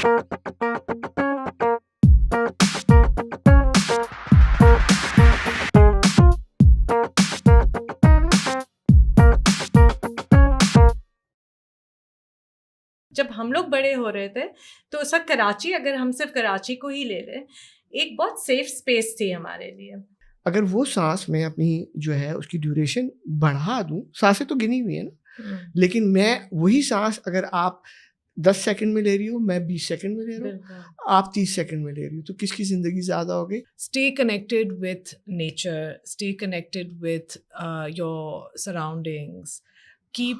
جب ہم لوگ بڑے ہو رہے تھے تو سر کراچی، اگر ہم صرف کراچی کو ہی لے لیں، ایک بہت سیف اسپیس تھی ہمارے لیے. اگر وہ سانس میں اپنی جو ہے اس کی ڈیوریشن بڑھا دوں، سانسیں تو گنی ہوئی ہیں نا، لیکن میں وہی سانس اگر آپ 10 سیکنڈ میں لے رہی ہوں، میں 20 سیکنڈ میں لے رہا ہوں، آپ 30 سیکنڈ میں لے رہی ہوں، تو کس کی زندگی زیادہ ہو گئی؟ Stay connected with nature, stay connected with your surroundings, keep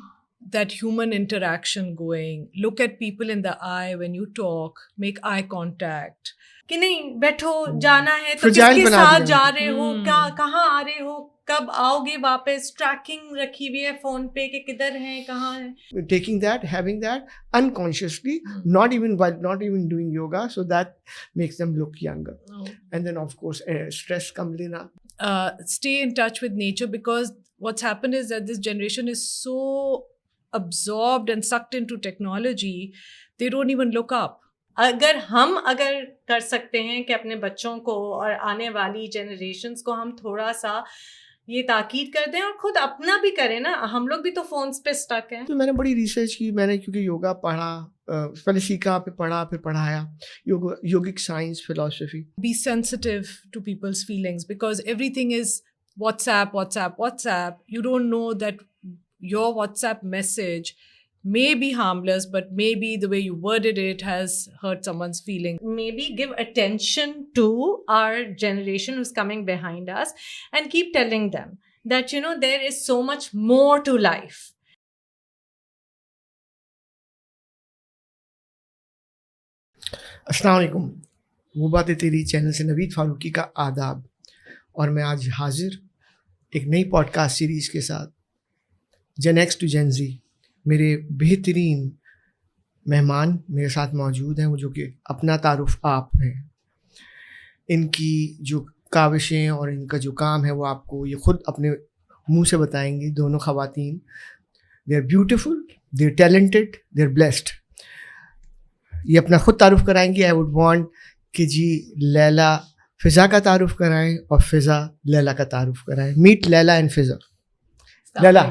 that human interaction going, look at people in the eye when you talk, make eye contact. کہ نہیں بیٹھو، جانا ہے تو کس کے ساتھ جا رہے ہو، کہاں آ رہے ہو، کب آؤ گے واپس، ٹریکنگ رکھی ہوئی ہے فون پہ کہ کدھر ہیں، کہاں ہیں. Taking that, having that unconsciously, not even doing yoga, so that makes them look younger. And then of course stress kam lena. Stay in touch with nature, because what's happened is that this generation is so absorbed and sucked into technology, they don't even look up. اگر کر سکتے ہیں کہ اپنے بچوں کو اور آنے والی جنریشنز کو ہم تھوڑا سا یہ تاکید کر دیں اور خود اپنا بھی کریں نا. ہم لوگ بھی تو فونس پہ اسٹک ہیں. تو میں نے بڑی ریسرچ کی، میں نے کیونکہ یوگا پڑھا، پہلے سیکھا، پھر پڑھا، پھر پڑھایا، yogic science, philosophy. Be sensitive to people's feelings, because everything is WhatsApp. You don't know that your WhatsApp message may be harmless, but maybe the way you worded it has hurt someone's feeling. Maybe give attention to our generation who's coming behind us and keep telling them that, there is so much more to life. السلام علیکم. وہ باتیں تیری channel سے نوید فاروقی کا آداب، اور میں آج حاضر ایک نئی پوڈ کاسٹ سیریز کے ساتھ. جن ایکس ٹو جن زی، میرے بہترین مہمان میرے ساتھ موجود ہیں، وہ جو کہ اپنا تعارف آپ ہیں. ان کی جو کاوشیں اور ان کا جو کام ہے وہ آپ کو یہ خود اپنے منہ سے بتائیں گی. دونوں خواتین، they are beautiful, they are talented, they are blessed. یہ اپنا خود تعارف کرائیں گی. آئی وڈ وانٹ کہ جی لیلا فضا کا تعارف کرائیں اور فضا لیلا کا تعارف کرائیں. میٹ لیلا اینڈ فضا. لیلا،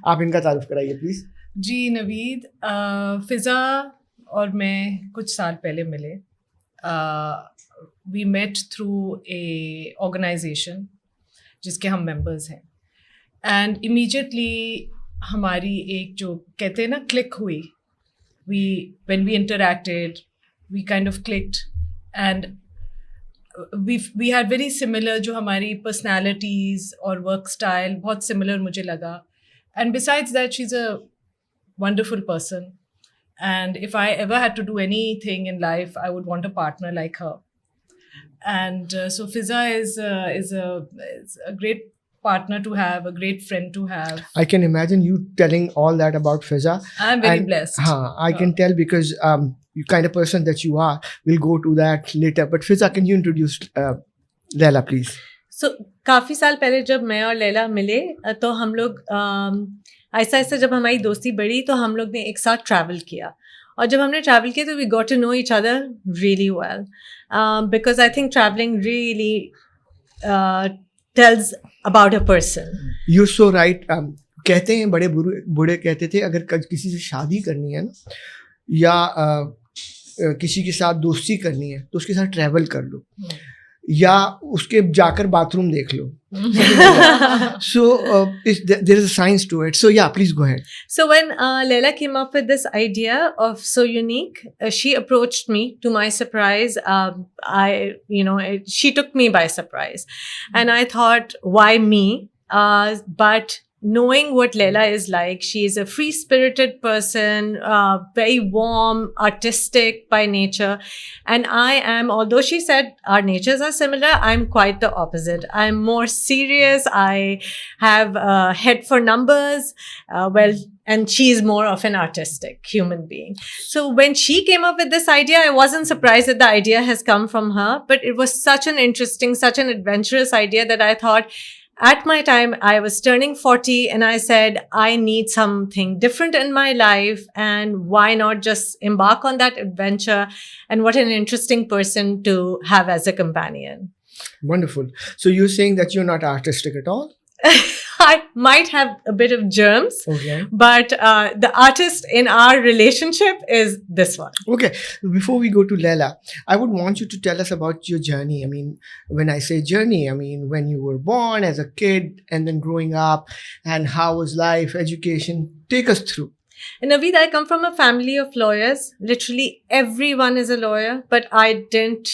آپ ان کا تعارف کرائیے پلیز. جی نوید، فضا اور میں کچھ سال پہلے ملے. وی میٹ تھرو اے آرگنائزیشن جس کے ہم ممبرز ہیں، اینڈ امیجیٹلی ہماری ایک جو کہتے ہیں نا کلک ہوئی. when we interacted, we kind of clicked, and we had very similar جو ہماری personalities اور work style بہت similar مجھے لگا. And besides that, she's a wonderful person, and if I ever had to do anything in life, I would want a partner like her. And so Fiza is a great partner to have, a great friend to have. I can imagine you telling all that about Fiza. I'm very blessed. I can tell, because you kind of person that you are. We'll go to that later. But Fiza, can you introduce Leila, please? So کافی سال پہلے جب میں اور لیلا ملے تو ہم لوگ آہستہ آہستہ جب ہماری دوستی بڑھی تو ہم لوگ نے ایک ساتھ ٹریول کیا. اور جب ہم نے ٹریول کیا تو we got to know each other really well, because I think travelling really tells about a person. You're so right. کہتے ہیں بڑے بوڑھے کہتے تھے اگر کسی سے شادی کرنی ہے نا یا کسی کے ساتھ دوستی کرنی ہے تو اس کے ساتھ ٹریول کر لو یا اس کے جا کر باتھ روم دیکھ لو. So there is a science to it. So yeah, please go ahead. So when Leila came up with this idea of So Unique, she approached me. To my surprise, she took me by surprise, and I thought, why me? But knowing what Leila is like, she is a free-spirited person, very warm, artistic by nature, and I am, although she said our natures are similar, I'm quite the opposite. I'm more serious. I have a head for numbers, and she is more of an artistic human being. So when she came up with this idea, I wasn't surprised that the idea has come from her, but it was such an interesting, such an adventurous idea that I thought, at my time, I was turning 40 and I said, I need something different in my life. And why not just embark on that adventure? And what an interesting person to have as a companion. Wonderful. So you're saying that you're not artistic at all? I might have a bit of germs, Okay. but the artist in our relationship is this one. Okay. Before we go to Leila, I would want you to tell us about your journey. I mean, when I say journey, I mean when you were born as a kid and then growing up, and how was life, education? Take us through. And Naveed, I come from a family of lawyers. Literally everyone is a lawyer, but I didn't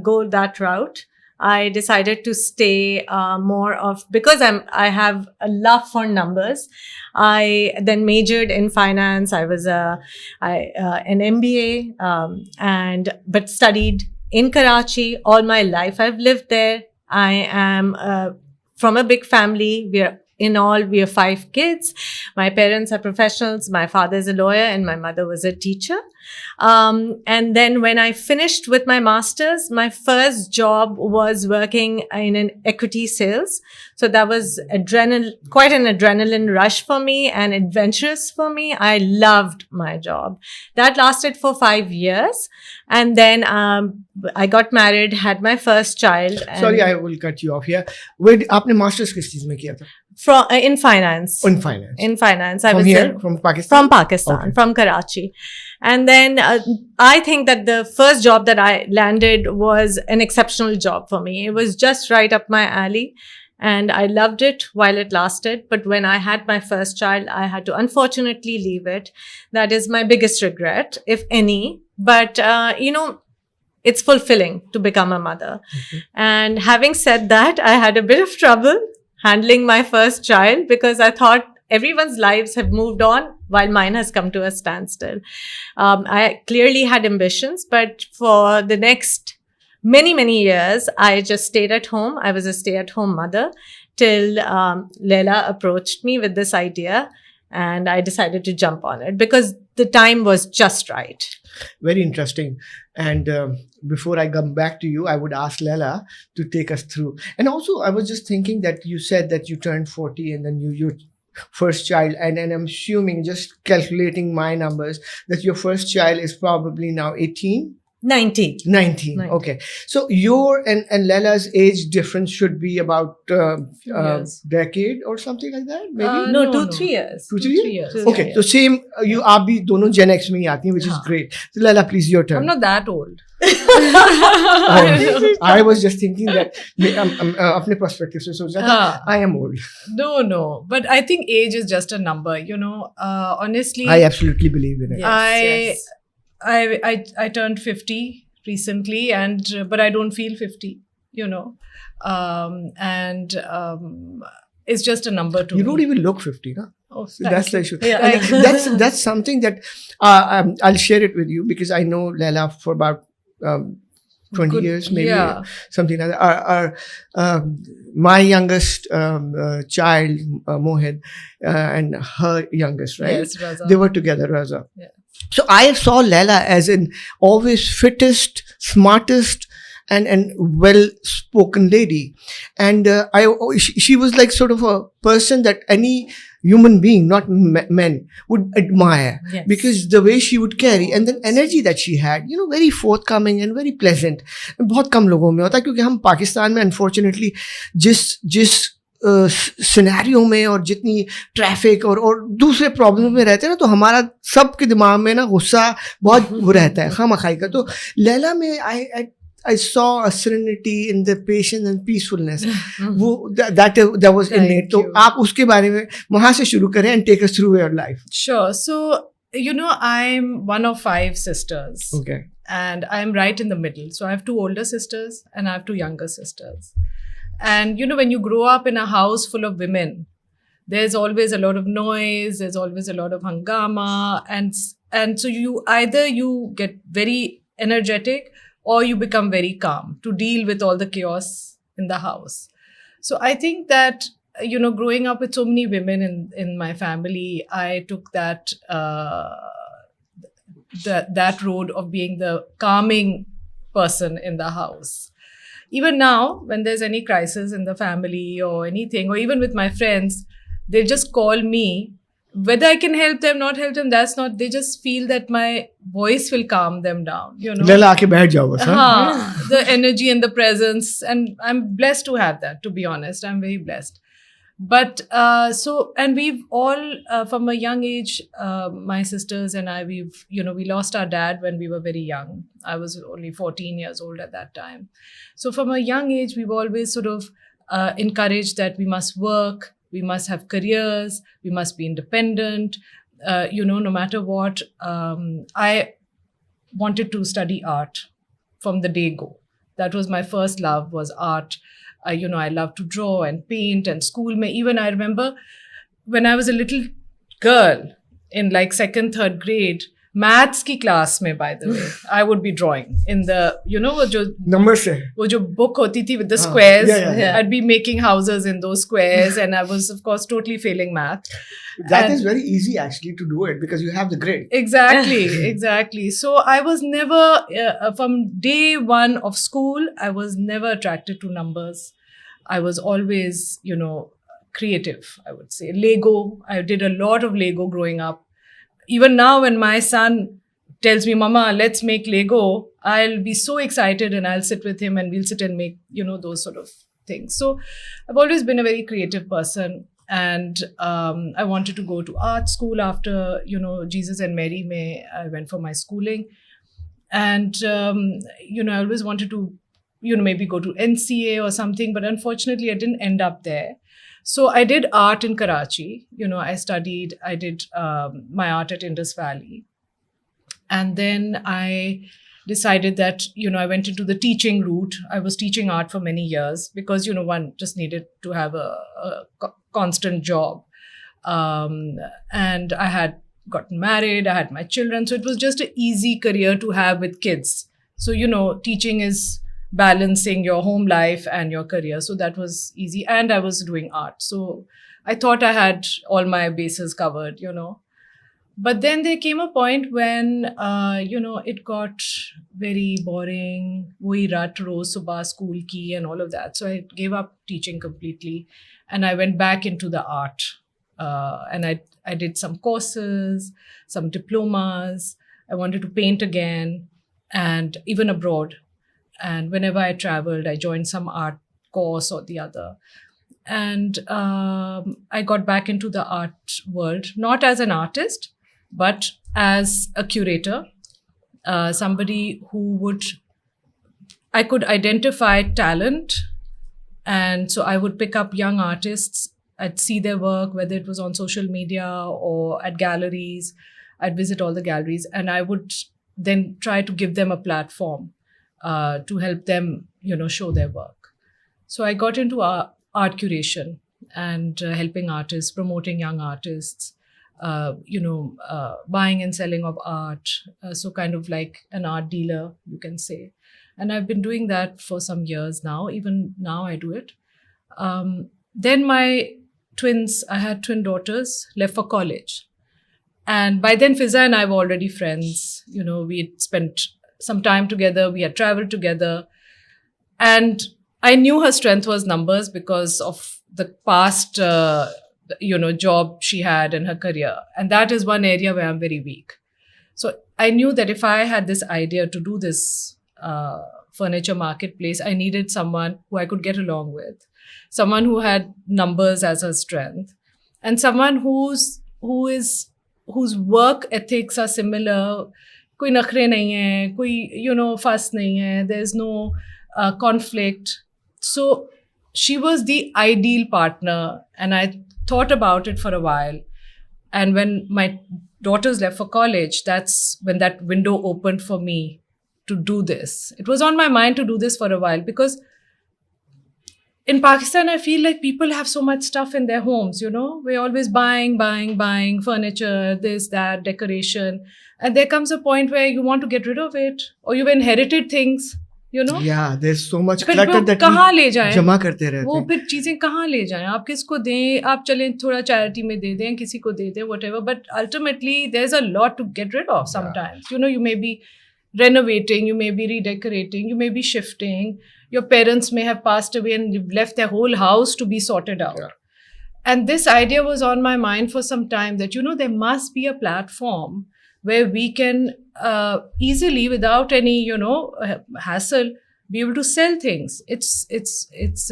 go that route. I decided to stay more of, because I have a love for numbers. I then majored in finance. I was an MBA, but studied in Karachi all my life. I've lived there. I am from a big family. We are 5 kids. My parents are professionals. My father is a lawyer and my mother was a teacher. And then when I finished with my master's, my first job was working in an equity sales. So that was quite an adrenaline rush for me and adventurous for me. I loved my job. That lasted for 5 years. And then I got married, had my first child. Sorry, I will cut you off here. Where आपने masters किस चीज में किया था? In finance. In finance. In finance. I From was here? From Pakistan? From Pakistan, Okay. From Karachi. And then I think that the first job that I landed was an exceptional job for me. It was just right up my alley. And I loved it while it lasted. But when I had my first child, I had to unfortunately leave it. That is my biggest regret, if any. But, it's fulfilling to become a mother. Okay. And having said that, I had a bit of trouble handling my first child because I thought everyone's lives have moved on while mine has come to a standstill. I clearly had ambitions, but for the next many, many years, I just stayed at home. I was a stay-at-home mother till Leila approached me with this idea, and I decided to jump on it because the time was just right. Very interesting. And before I come back to you, I would ask Leila to take us through. And also, I was just thinking that you said that you turned 40 and then your first child, and I'm assuming, just calculating my numbers, that your first child is probably now 18? 19. 19. Okay. So your and Leila's age difference should be about Yes. decade or something like that, maybe? No, 2-3 years. 2-3 years? years. Okay. So same, you आप भी दोनों Gen X में ही आती हैं, which is हाँ. great. So Leila, please, your turn. I'm not that old. I was just thinking that अपने perspective से सोचा था, हाँ. I am old. No. But I think age is just a number, honestly. I absolutely believe in it. Yes. I turned 50 recently, but I don't feel 50, it's just a number to me. You don't even look 50, no? Oh, So that's the thank issue. you. Yeah. And that's something that I'll share it with you because I know Leila for about 20 Good- years, maybe yeah. something like that. My youngest child, Mohit, and her youngest, right? Yes, Raza. They were together, Raza. Yeah. So I saw Leila as an always fittest, smartest, and well-spoken lady. And she was like sort of a person that any human being, not men, would admire. Yes. Because the way she would carry and then energy that she had, very forthcoming and very pleasant. बहुत कम लोगों में होता है क्योंकि हम पाकिस्तान में unfortunately जिस scenario में और जितनी ट्रैफिक और दूसरे प्रॉब्लम में रहते हैं ना, तो हमारा सबके दिमाग में ना गुस्सा बहुत वो रहता है खामखाई का. तो लैला में I saw a serenity in the patience and peacefulness. वो that was innate. तो आप उसके बारे में वहाँ से शुरू करें and take us through your life. Sure. So, I'm one of 5 sisters. Okay. And I'm right in the middle. So I have 2 older sisters and I have 2 younger sisters. And, when you grow up in a house full of women, there's always a lot of noise, there's always a lot of hangama. And so you get very energetic or you become very calm to deal with all the chaos in the house. So I think that, growing up with so many women in my family, I took that road of being the calming person in the house. Even now, when there's any crisis in the family or anything, or even with my friends, they just call me. Whether I can help them, not help them, that's not. They just feel that my voice will calm them down. لیلا آ کے بیٹھ جاؤ بس. The energy and the presence, and I'm blessed to have that. To be honest, I'm very blessed. But and we've all from a young age, my sisters and I, we lost our dad when we were very young. I was only 14 years old at that time. So from a young age, we've always sort of encouraged that we must work, we must have careers, we must be independent, no matter what. I wanted to study art from the day go. That was my first love, was art. I love to draw and paint, and school mein, even I remember when I was a little girl in like 2nd, 3rd grade, maths ki class mein, by the way, I would be drawing in the, wo jo number سے وہ جو book ہوتی تھی with the squares. yeah. I'd be making houses in those squares, and I was of course totally failing math. That is very easy actually to do it because you have the grade. Exactly. So I was never, from day one of school, I was never attracted to numbers. I was always, creative, I would say. Lego, I did a lot of Lego growing up. Even now when my son tells me, Mama, let's make Lego, I'll be so excited and I'll sit with him and we'll sit and make, those sort of things. So I've always been a very creative person. And I wanted to go to art school after, Jesus and Mary May. I went for my schooling. And, I always wanted to, maybe go to NCA or something. But unfortunately, I didn't end up there. So I did art in Karachi. I did my art at Indus Valley. And then I decided that, I went into the teaching route. I was teaching art for many years because, one just needed to have a constant job. And I had gotten married, I had my children. So it was just an easy career to have with kids. So, teaching is balancing your home life and your career. So that was easy. And I was doing art. So I thought I had all my bases covered, But then there came a point when, it got very boring. Wohi rat roz subah school ki and all of that. So I gave up teaching completely. And I went back into the art. And I did some courses, some diplomas. I wanted to paint again, and even abroad. And whenever I traveled, I joined some art course or the other. And I got back into the art world, not as an artist, but as a curator, somebody who I could identify talent. And so I would pick up young artists. I'd see their work, whether it was on social media or at galleries. I'd visit all the galleries, and I would then try to give them a platform to help them, show their work. So I got into art curation and helping artists, promoting young artists, buying and selling of art. So kind of like an art dealer, you can say. And I've been doing that for some years now. Even now I do it. Then my twins, I had twin daughters, left for college. And by then Fiza and I were already friends. We had spent some time together. We had traveled together. And I knew her strength was numbers because of the past, job she had in her career. And that is one area where I'm very weak. So I knew that if I had this idea to do this furniture marketplace, I needed someone who I could get along with, someone who had numbers as her strength, and someone whose work ethics are similar. Koi nakhre nahi hai, koi fuss nahi hai, there's no conflict. So she was the ideal partner, and I thought about it for a while. And when my daughters left for college, that's when that window opened for me to do this. It was on my mind to do this for a while because in Pakistan, I feel like people have so much stuff in their homes, We're always buying furniture, this, that, decoration. And there comes a point where you want to get rid of it, or you've inherited things, Yeah, there's so much پھر clutter that کہاں لے جائیں جمع کرتے رہتے وہ ہیں. پھر چیزیں کہاں لے جائیں آپ کس کو دیں آپ چلیں تھوڑا چیریٹی میں دے دیں کسی کو دے دیں whatever but ultimately there is a lot to get rid of sometimes you may be renovating, you may be redecorating, you may be shifting, Your parents may have passed away and you've left their whole house to be sorted out. Yeah. And this idea was on my mind for some time that, there must be a platform where we can easily, without any, hassle, be able to sell things. It's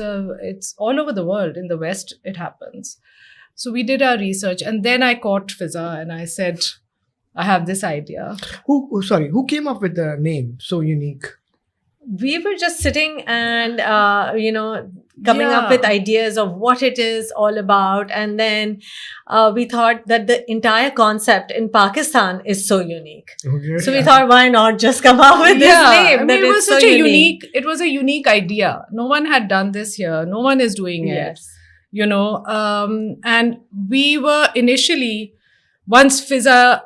all over the world. In the West, it happens. So we did our research, and then I caught Fizza and I said, I have this idea. Who came up with the name So Unique? We were just sitting and, coming up with ideas of what it is all about. And then we thought that the entire concept in Pakistan is so unique. Okay. So we thought, why not just come up with this name? I mean, it was such a unique. It was a unique idea. No one had done this here. No one is doing it. Yes. And we were initially, once Fizza,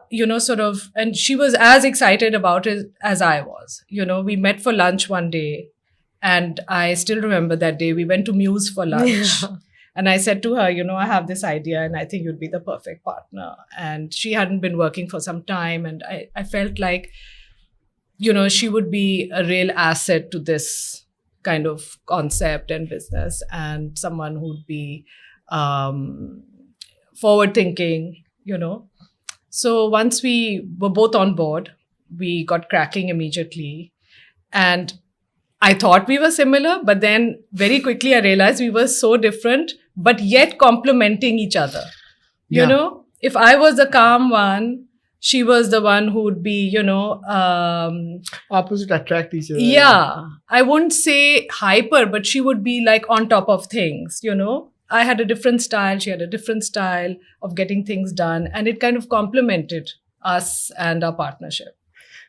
and she was as excited about it as I was. We met for lunch one day, and I still remember that day. We went to Muse for lunch. And I said to her, I have this idea and I think you'd be the perfect partner. And she hadn't been working for some time, and I felt like, she would be a real asset to this kind of concept and business, and someone who'd be forward thinking, So once we were both on board, we got cracking immediately. And I thought we were similar, but then very quickly I realized we were so different, but yet complementing each other. If I was the calm one, she was the one who would be, opposite attract each other. Yeah. I wouldn't say hyper, but she would be like on top of things, I had a different style. She had a different style of getting things done. And it kind of complemented us and our partnership.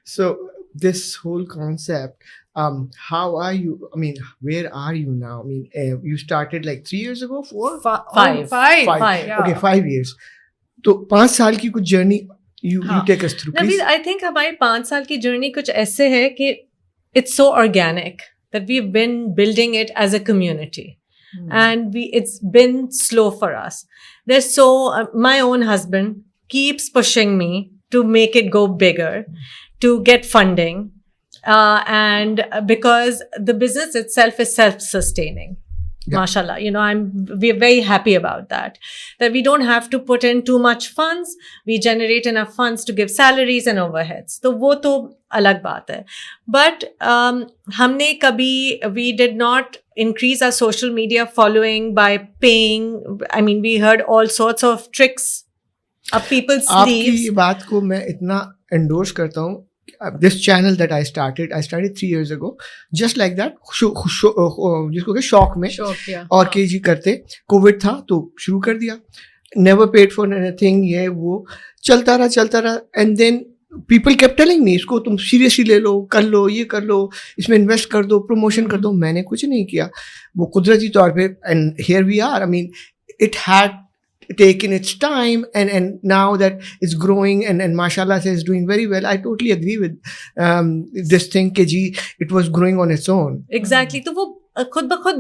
So this whole concept, how are you? I mean, where are you now? I mean, you started like 3 years ago, 4? Five. Yeah. Okay, 5 years. So 5 साल की कुछ journey you take us through, please. I think हमारी 5 साल की journey कुछ ऐसे है कि it's so organic that we've been building it as a community. And it's been slow for us. My own husband keeps pushing me to make it go bigger, to get funding, and because the business itself is self-sustaining. Yeah. Mashallah, we're very happy about that we don't have to put in too much funds. We generate enough funds to give salaries and overheads. So wo to alag baat hai. But humne kabhi, we did not increase our social media following by paying. I mean, we heard all sorts of tricks up people's sleeves. आपकी बात को मैं इतना endorse करता हूँ. This channel that I started 3 years ago, just like that, जिसको के शौक में और केजी करते, कोविड था तो शुरू कर दिया, never paid for anything, ये वो चलता रहा, and then people kept telling me, इसको तुम seriously ले लो, कर लो, ये कर लो, इसमें invest कर दो, promotion कर दो. मैंने कुछ नहीं किया, वो कुदरती तौर पे, and here we are. I mean, it had taken its time, and now that it's growing and mashallah is doing very well. I totally agree with this thing कि जी it was growing on its own. Exactly. तो वो खुद ब खुद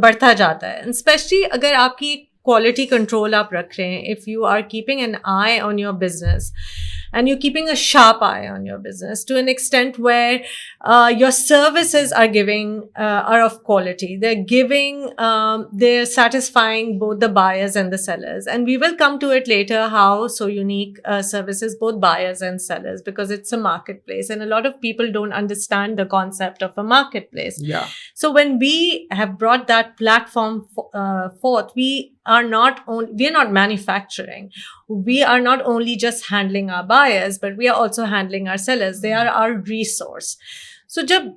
बढ़ता जाता है, especially अगर आपकी quality control आप रख रहे हैं. If you are keeping an eye on your business and you're keeping a sharp eye on your business to an extent where your services are of quality. They're satisfying both the buyers and the sellers. And we will come to it later how So Unique services both buyers and sellers, because it's a marketplace and a lot of people don't understand the concept of a marketplace. Yeah. So when we have brought that platform forth, we are not manufacturing. We are not only just handling our buyers, but we are also handling our sellers. They are our resource. So जब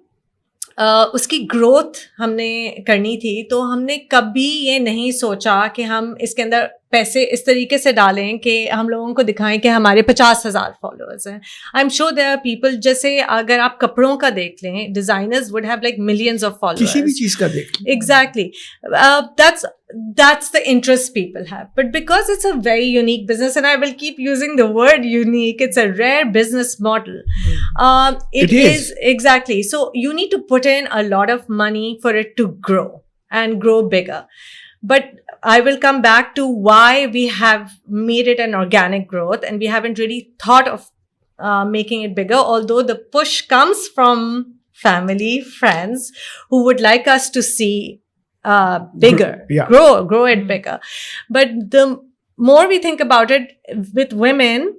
उसकी growth हमने करनी थी तो हमने कभी ये नहीं सोचा कि हम इसके अंदर पैसे इस तरीके से डालें कि हम लोगों को दिखाएं कि हमारे 50,000 फॉलोअर्स हैं. I am sure there are people, जैसे अगर आप कपड़ों का देख लें, designers would have like millions of followers. किसी भी चीज का देख लें. Exactly. That's the interest people have. But because it's a very unique business, and I will keep using the word unique, it's a rare business model. It is. Exactly. So you need to put in a lot of money for it to grow and grow bigger. But I will come back to why we have made it an organic growth and we haven't really thought of making it bigger, although the push comes from family, friends who would like us to see bigger, Yeah. grow it bigger. But the more we think about it with women,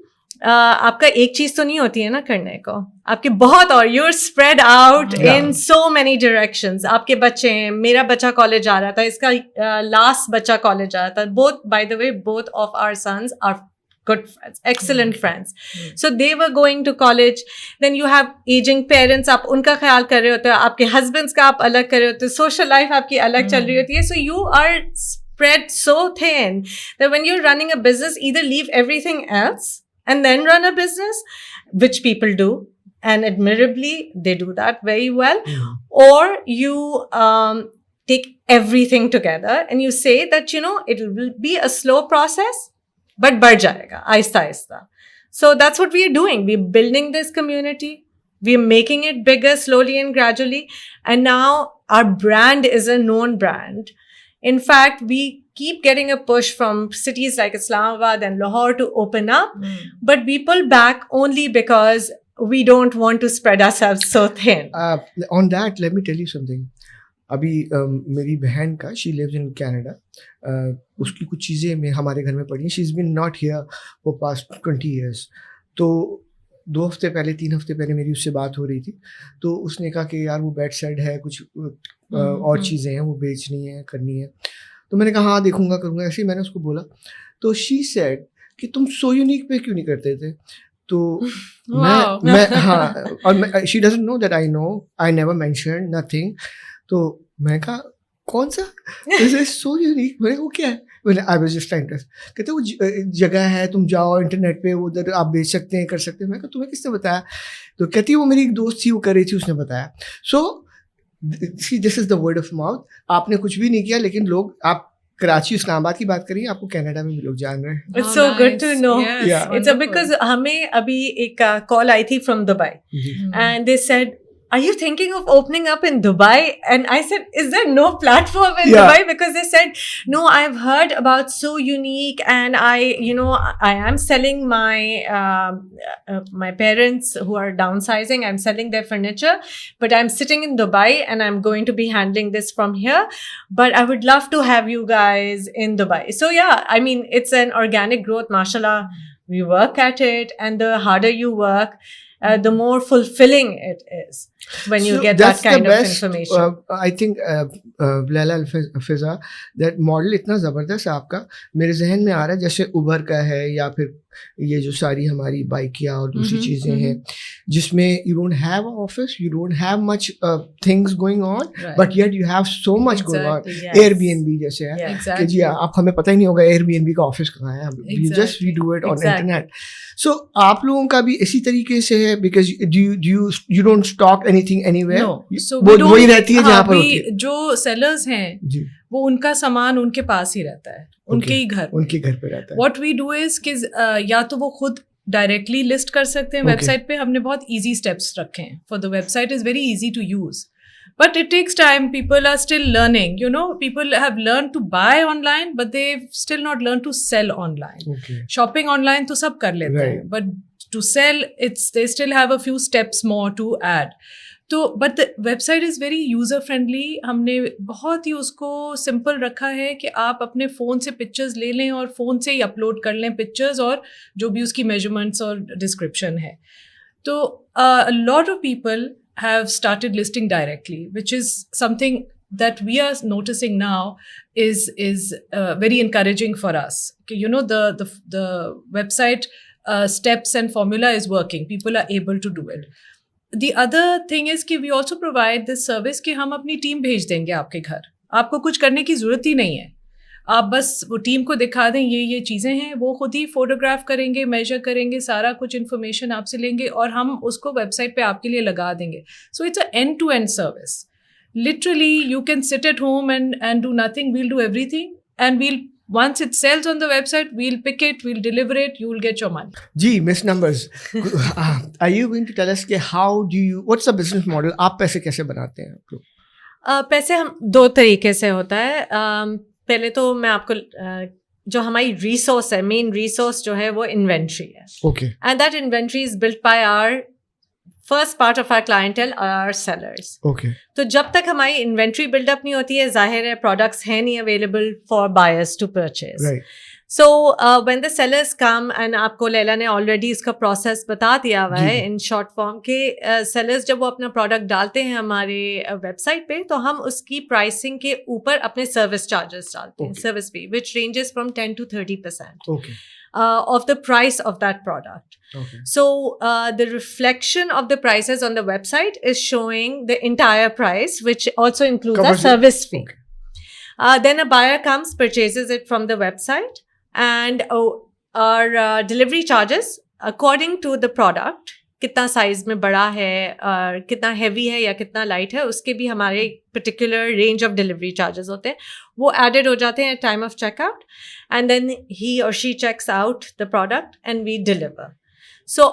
آپ کا ایک چیز تو نہیں ہوتی ہے نا کرنے کو, آپ کے بہت, اور you are spread out in so many directions. آپ کے بچے ہیں, میرا بچہ کالج جا رہا تھا, اس کا لاسٹ بچہ کالج جا رہا تھا. Both, by the way, both of our sons are good friends, excellent friends. So they were going to college. Then you have aging parents, آپ ان کا خیال کر رہے ہوتے ہو, آپ کے husbands کا آپ الگ کر رہے ہوتے ہو, social life آپ کی الگ چل رہی ہوتی ہے. So you are spread so thin that when you're running a business, either leave everything else and then run a business, which people do, and admirably they do that very well, or you take everything together and you say that, you know, it will be a slow process, but بڑھ جائے گا آہستہ آہستہ. So that's what we are doing. We're building this community. We're making it bigger slowly and gradually. And now our brand is a known brand. In fact, we keep getting a push from cities like Islamabad and Lahore to open up. But we pull back only because we don't want to spread ourselves so thin. On that, let me tell you something. ابھی میری بہن کا, شی leaves in Canada, اس کی کچھ چیزیں میں ہمارے گھر میں پڑھی ہیں. She is been not here for past 20 years. تو 2 ہفتے پہلے 3 ہفتے پہلے میری اس سے بات ہو رہی تھی, تو اس نے کہا کہ یار وہ بیڈ سائڈ ہے, کچھ اور چیزیں ہیں وہ بیچنی ہے, کرنی ہے. تو میں نے کہا ہاں دیکھوں گا, کروں گا. ایسے ہی میں نے اس کو بولا, تو شی سیڈ کہ تم سو یونیک پہ کیوں نہیں کرتے تھے. تو میں ہاں, اور she doesn't know that I never mention nothing. تو میں کہا کون سا سو یونیک, میں نے وہ کیا ہے, I was just trying to, کہتے وہ جگہ ہے, تم جاؤ انٹرنیٹ پہ, ادھر آپ بیچ سکتے ہیں, کر سکتے ہیں. میں کہا تمہیں کس نے بتایا؟ تو کہتی وہ میری ایک دوست تھی, وہ کر رہی تھی, اس نے بتایا. سو دس از دا ورڈ آف ماؤتھ. آپ نے کچھ بھی نہیں کیا, لیکن لوگ, آپ کراچی اسلام آباد کی بات کریے, آپ کو کینیڈا میں بھی لوگ جان رہے ہیں. It's so good to know. It's because ہمیں ابھی ایک کال آئی تھی from Dubai, and they said, are you thinking of opening up in Dubai? And I said, is there no platform in Dubai? Because they said, no, I've heard about So Unique, and I am selling my parents who are downsizing, I'm selling their furniture, but I'm sitting in Dubai and I'm going to be handling this from here. But I would love to have you guys in Dubai. So yeah, I mean, it's an organic growth, mashallah. We work at it, and the harder you work, the more fulfilling it is when you get that kind of information. I think Laila Alfiza, that model اتنا زبردست ہے آپ کا, میرے ذہن میں آ رہا ہے جیسے اوبر کا ہے, یا پھر یہ جو ساری ہماری بائکیا اور دوسری چیزیں ہیں, جس میں you don't have an office, you don't have much things going on, but yet you have so much going on. Airbnb جیسے ہے کہ جی آپ, ہمیں پتہ ہی نہیں ہوگا Airbnb کا آفس کہاں ہے, we do it on internet. So آپ لوگوں کا بھی اسی طریقے سے ہے, because you don't stock anything anywhere. وہی رہتی ہے جہاں پر ہوتی ہے. جو سیلرز ہیں وہ ان کا سامان ان کے پاس ہی رہتا ہے, ان کے ہی گھر, ان کے گھر پہ رہتا ہے. واٹ وی ڈو از کہ یا تو وہ خود ڈائریکٹلی لسٹ کر سکتے ہیں ویب سائٹ پہ. ہم نے بہت ایزی اسٹیپس رکھے ہیں for the website, is very easy to use, but it takes time. People are still learning, people have learned to buy online, but they've still not learned to sell online. Shopping online to sab kar lete hain, but to sell, they still have a few steps more to add. تو but website is very user friendly. ہم نے بہت ہی اس کو simple رکھا ہے کہ آپ اپنے فون سے پکچرز لے لیں اور فون سے ہی اپلوڈ کر لیں پکچرز, اور جو بھی اس کی میجرمنٹس اور ڈسکرپشن ہے. تو lot of people have started listing directly, which is something that we are noticing now is very encouraging for us. The website steps and formula is working. People are able to do it. The other thing is کہ we also provide this service کہ ہم اپنی team بھیج دیں گے آپ کے گھر. آپ کو کچھ کرنے کی ضرورت ہی نہیں ہے, آپ بس وہ ٹیم کو دکھا دیں یہ چیزیں ہیں, وہ خود ہی فوٹوگراف کریں گے, میجر کریں گے, سارا کچھ انفارمیشن آپ سے لیں گے, اور ہم اس کو ویب سائٹ پہ آپ کے لیے لگا دیں گے. So it's a end to end service. Literally you can sit at home and do nothing, we'll do everything, and we'll once it sells on the website, we'll pick it, we'll deliver it, you'll get your money. Ji, Miss Numbers, are you going to tell us what's the business model? آپ پیسے کیسے بناتے ہیں؟ پیسے ہم 2 طریقے سے ہوتا ہے. پہلے تو میں آپ کو جو ہماری ریسورس ہے, مین ریسورس جو ہے وہ انوینٹری ہے. Okay. And that inventory is built by our first part of our clientele are our sellers. Okay. तो जब तक हमारी इन्वेंट्री बिल्डअप नहीं होती है, जाहिर है प्रोडक्ट्स हैं नहीं available for buyers to purchase. Right. So when the sellers come, and आपको लैला ने ऑलरेडी इसका प्रोसेस बता दिया हुआ है इन शॉर्ट फॉर्म के, sellers जब वो अपना प्रोडक्ट डालते हैं हमारे वेबसाइट पे, तो हम उसकी प्राइसिंग के ऊपर अपने सर्विस चार्जेस डालते हैं, service fee, which ranges from 10 to 30% Okay. of the price of that product. Okay. So the reflection of the prices on the website is showing the entire price, which also includes Covers a service fee. Okay. Then a buyer comes, purchases it from the website, and our delivery charges according to the product, कितना size में बड़ा है, कितना heavy है या कितना light है, उसके भी हमारे particular range of delivery charges होते हैं, वो एडेड हो जाते हैं time of checkout, and then he और she checks out the product and we deliver. So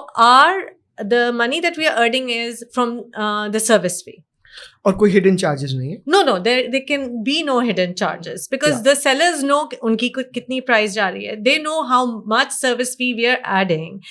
the money that we are earning is from the service fee. और कोई hidden charges नहीं है? No, there can be no hidden charges because the sellers know उनकी कितनी price जा रही है. They know how much service fee we are adding.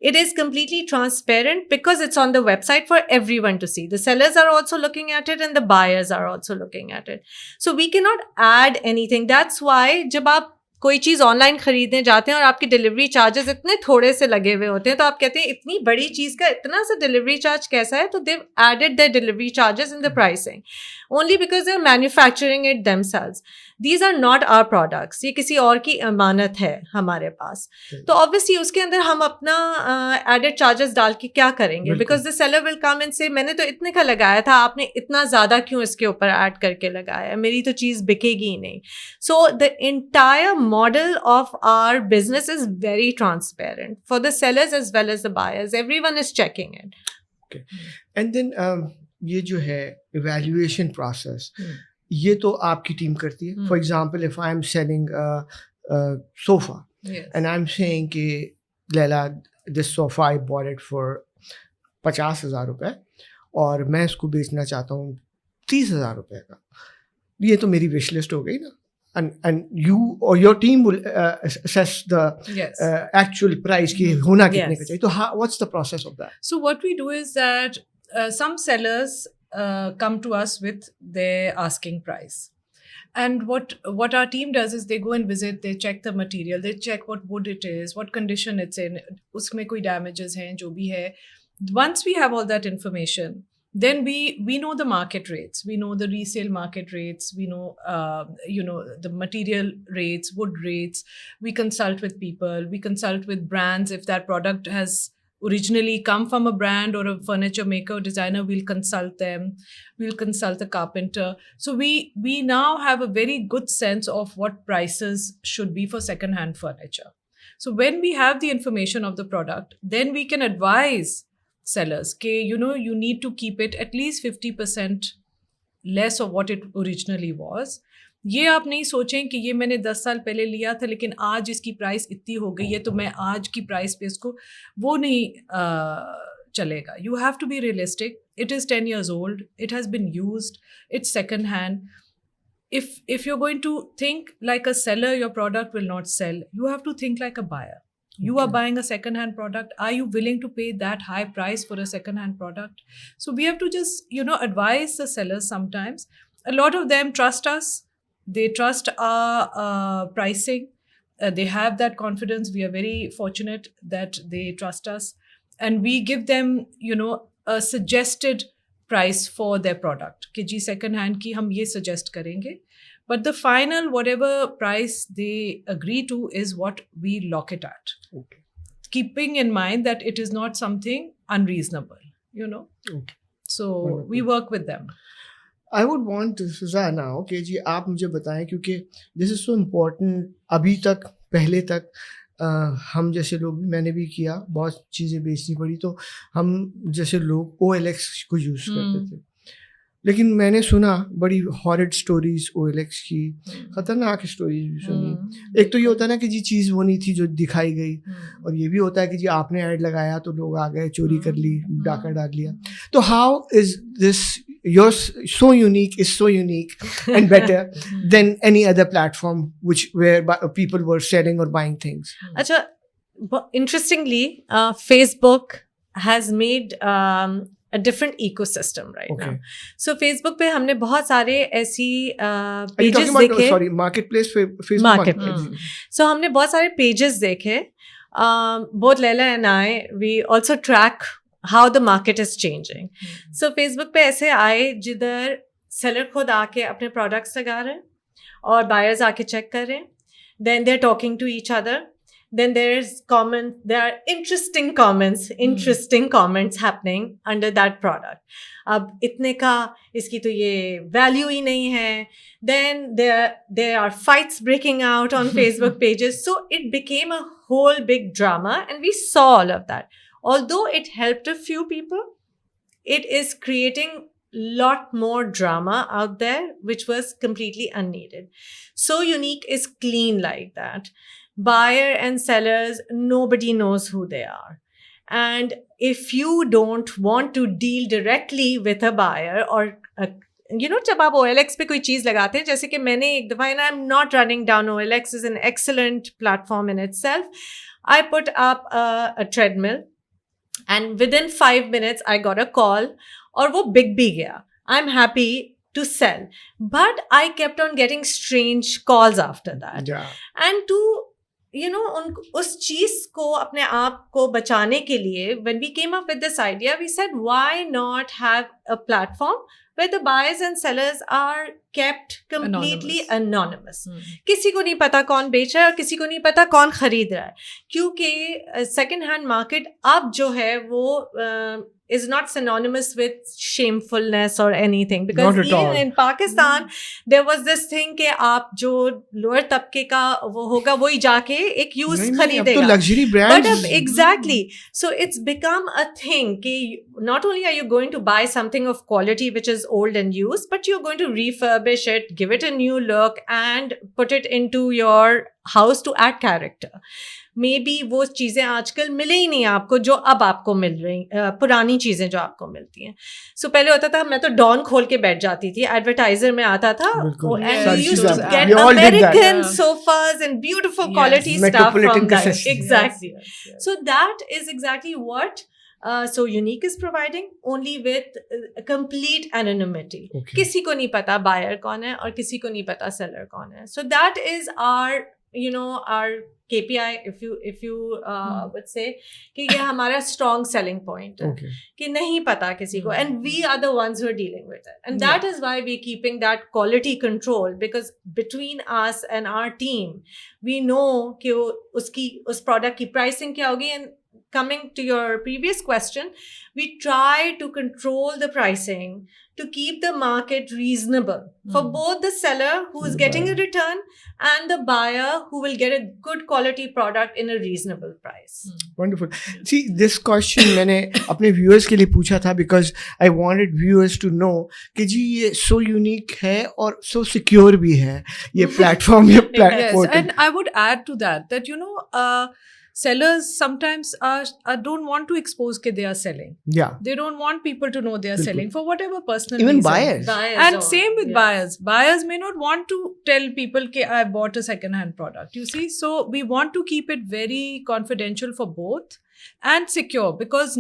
It is completely transparent because it's on the website for everyone to see. The sellers are also looking at it and the buyers are also looking at it. So we cannot add anything. That's why जब आप कोई चीज़ online खरीदने जाते हैं और आपके delivery charges इतने थोड़े से लगे हुए होते हैं, तो आप कहते हैं इतनी बड़ी चीज़ का इतना सा डिलीवरी चार्ज कैसा है, तो they've added the delivery charges in the pricing only because they are manufacturing it themselves. These are not our products, ये किसी और की अमानत है हमारे पास. तो ऑब्वियसली उसके अंदर हम अपना एडेड चार्जेस डाल के क्या करेंगे, because the seller will come and से मैंने तो इतने का लगाया था, आपने इतना ज़्यादा क्यों इसके ऊपर ऐड करके लगाया, मेरी तो चीज़ बिकेगी ही नहीं. So the entire model of our business is very transparent for the sellers as well as the buyers. Everyone is checking it. Okay. And then ये जो है evaluation process, ये तो आपकी टीम करती है. For example, if I am selling a sofa, and I'm saying कि Laila, this sofa I bought it for 50,000 रुपए और मैं इसको बेचना चाहता हूँ 30,000 रुपए का, ये तो मेरी wish list हो गई ना. And you or your team will assess the actual price कि होना कितने का चाहिए. तो what's the process of that? So what we do is that some sellers come to us with their asking price, and what our team does is they go and visit, they check the material, they check what wood it is, what condition it's in, उसमें कोई damages हैं जो भी है. Once we have all that information, then we know the market rates, we know the resale market rates, we know the material rates, wood rates. We consult with people, we consult with brands. If that product has originally come from a brand or a furniture maker or designer, we'll consult them, we'll consult the carpenter. So we now have a very good sense of what prices should be for second hand furniture. So when we have the information of the product, then we can advise sellers कि you need to keep it at least 50% less of what it originally was. ये आप नहीं सोचें कि ये मैंने 10 साल पहले लिया था लेकिन आज इसकी प्राइस इतनी हो गई है तो मैं आज की प्राइस पे इसको, वो नहीं चलेगा. You have to be realistic. It is 10 years old, it has been used, it's second hand. If you're going to think like a seller, your product will not sell. You have to think like a buyer. You are buying a second-hand product. Are you willing to pay that high price for a second-hand product? So we have to just, advise the sellers sometimes. A lot of them trust us. They trust our pricing. They have that confidence. We are very fortunate that they trust us. And we give them, a suggested price for their product. कि जी second-hand की हम ये suggest करेंगे. But the final, whatever price they agree to is what we lock it at. Okay. Keeping in mind that it is not something unreasonable, Okay. So we work with them. I would want Fiza now कि जी आप मुझे बताएं, क्योंकि this is so important. अभी तक पहले तक हम जैसे लोग, मैंने भी किया, बहुत चीज़ें बेचनी पड़ी तो हम जैसे लोग OLX को यूज़ करते थे. लेकिन मैंने सुना बड़ी हॉरिड स्टोरीज OLX की, ख़तरनाक स्टोरीज भी सुनी. एक तो ये होता है ना कि जी चीज़ वो नहीं थी जो दिखाई गई, और ये भी होता है कि जी आपने ऐड लगाया तो लोग आ गए, चोरी कर ली, डाका डाल लिया. तो how is this your so unique and better than any other platform where people were selling or buying things? अच्छा, interestingly, Facebook, has made a different ecosystem right Okay. now. So Facebook पे हमने बहुत सारे ऐसी Are you pages talking about, देखे. sorry, marketplace, Facebook Marketplace. So हमने बहुत सारे pages देखे. Both Leila and I, we also track how the market is changing. So Facebook पे ऐसे आए जिधर seller खुद आके अपने products लगा रहे हैं और buyers आके check कर रहे हैं. Then they're talking to each other. Then there are interesting comments happening under that product. अब इतने का इसकी तो ये value ही नहीं है. Then there are fights breaking out on Facebook pages. So it became a whole big drama, and we saw all of that. Although it helped a few people, it is creating lot more drama out there, which was completely unneeded. So Unique is clean like that. Buyer and sellers, nobody knows who they are. And if you don't want to deal directly with a buyer or جب آپ OLX پہ کوئی چیز لگاتے ہیں, جیسے کہ میں نے ایک دفعہ, and I'm not running down OLX is an excellent platform in itself. I put up a treadmill and within 5 minutes I got a call اور وہ بک بھی گیا. I'm happy to sell, but I kept on getting strange calls after that. Yeah. And to اس چیز کو اپنے آپ کو بچانے کے لیے, when we came up with this idea, we said why not have a platform where the buyers and sellers are kept completely anonymous. کسی کو نہیں پتا کون بیچ رہا ہے اور کسی کو نہیں پتا کون خرید رہا ہے, کیونکہ سیکنڈ ہینڈ مارکیٹ اب جو ہے وہ is not synonymous with shamefulness or anything, because even in Pakistan there was this thing کہ آپ جو lower طبقے کا وہ ہوگا وہی جا کے ایک یوز خریدے گا. luxury brands. But exactly, so it's become a thing کہ not only are you going to buy something of quality which is old and used, but you're going to refurbish it, give it a new look and put it into your house to add character. Maybe وہ چیزیں آج کل ملے ہی نہیں آپ کو جو اب آپ کو مل رہی, پرانی چیزیں جو آپ کو ملتی ہیں. سو پہلے ہوتا تھا, میں تو ڈان کھول کے بیٹھ جاتی تھی, ایڈورٹائزر میں آتا تھا, and we used to get American sofas and beautiful quality stuff from that. Exactly. So that is exactly what so Unique is providing, only with complete anonymity. کسی کو نہیں پتا buyer کون ہے اور کسی کو نہیں پتا seller کون ہے. So that is our our KPI, if you would say کہ یہ ہمارا strong selling point ہے کہ نہیں پتا کسی کو, and we are the ones who are dealing with it, and that is why we're keeping that quality control, because between us and our team we know کہ اس product کی pricing کیا ہوگی. And coming to your previous question, we try to control the pricing to keep the market reasonable for both the seller who is getting a return and the buyer who will get a good quality product in a reasonable price. Wonderful. See, this question میں نے اپنے viewers کے لیے پوچھا تھا because I wanted viewers to know کہ جی یہ so unique ہے اور so secure بھی ہے یہ platform, یہ platform. Yes, and I would add to that sellers sometimes don't want to expose that they are selling. Yeah. They don't want people to know they are selling for whatever personal even reason. buyers And same with buyers. Buyers may not want to tell people that I bought a second-hand product. You see, so we want to keep it very confidential for both and secure, because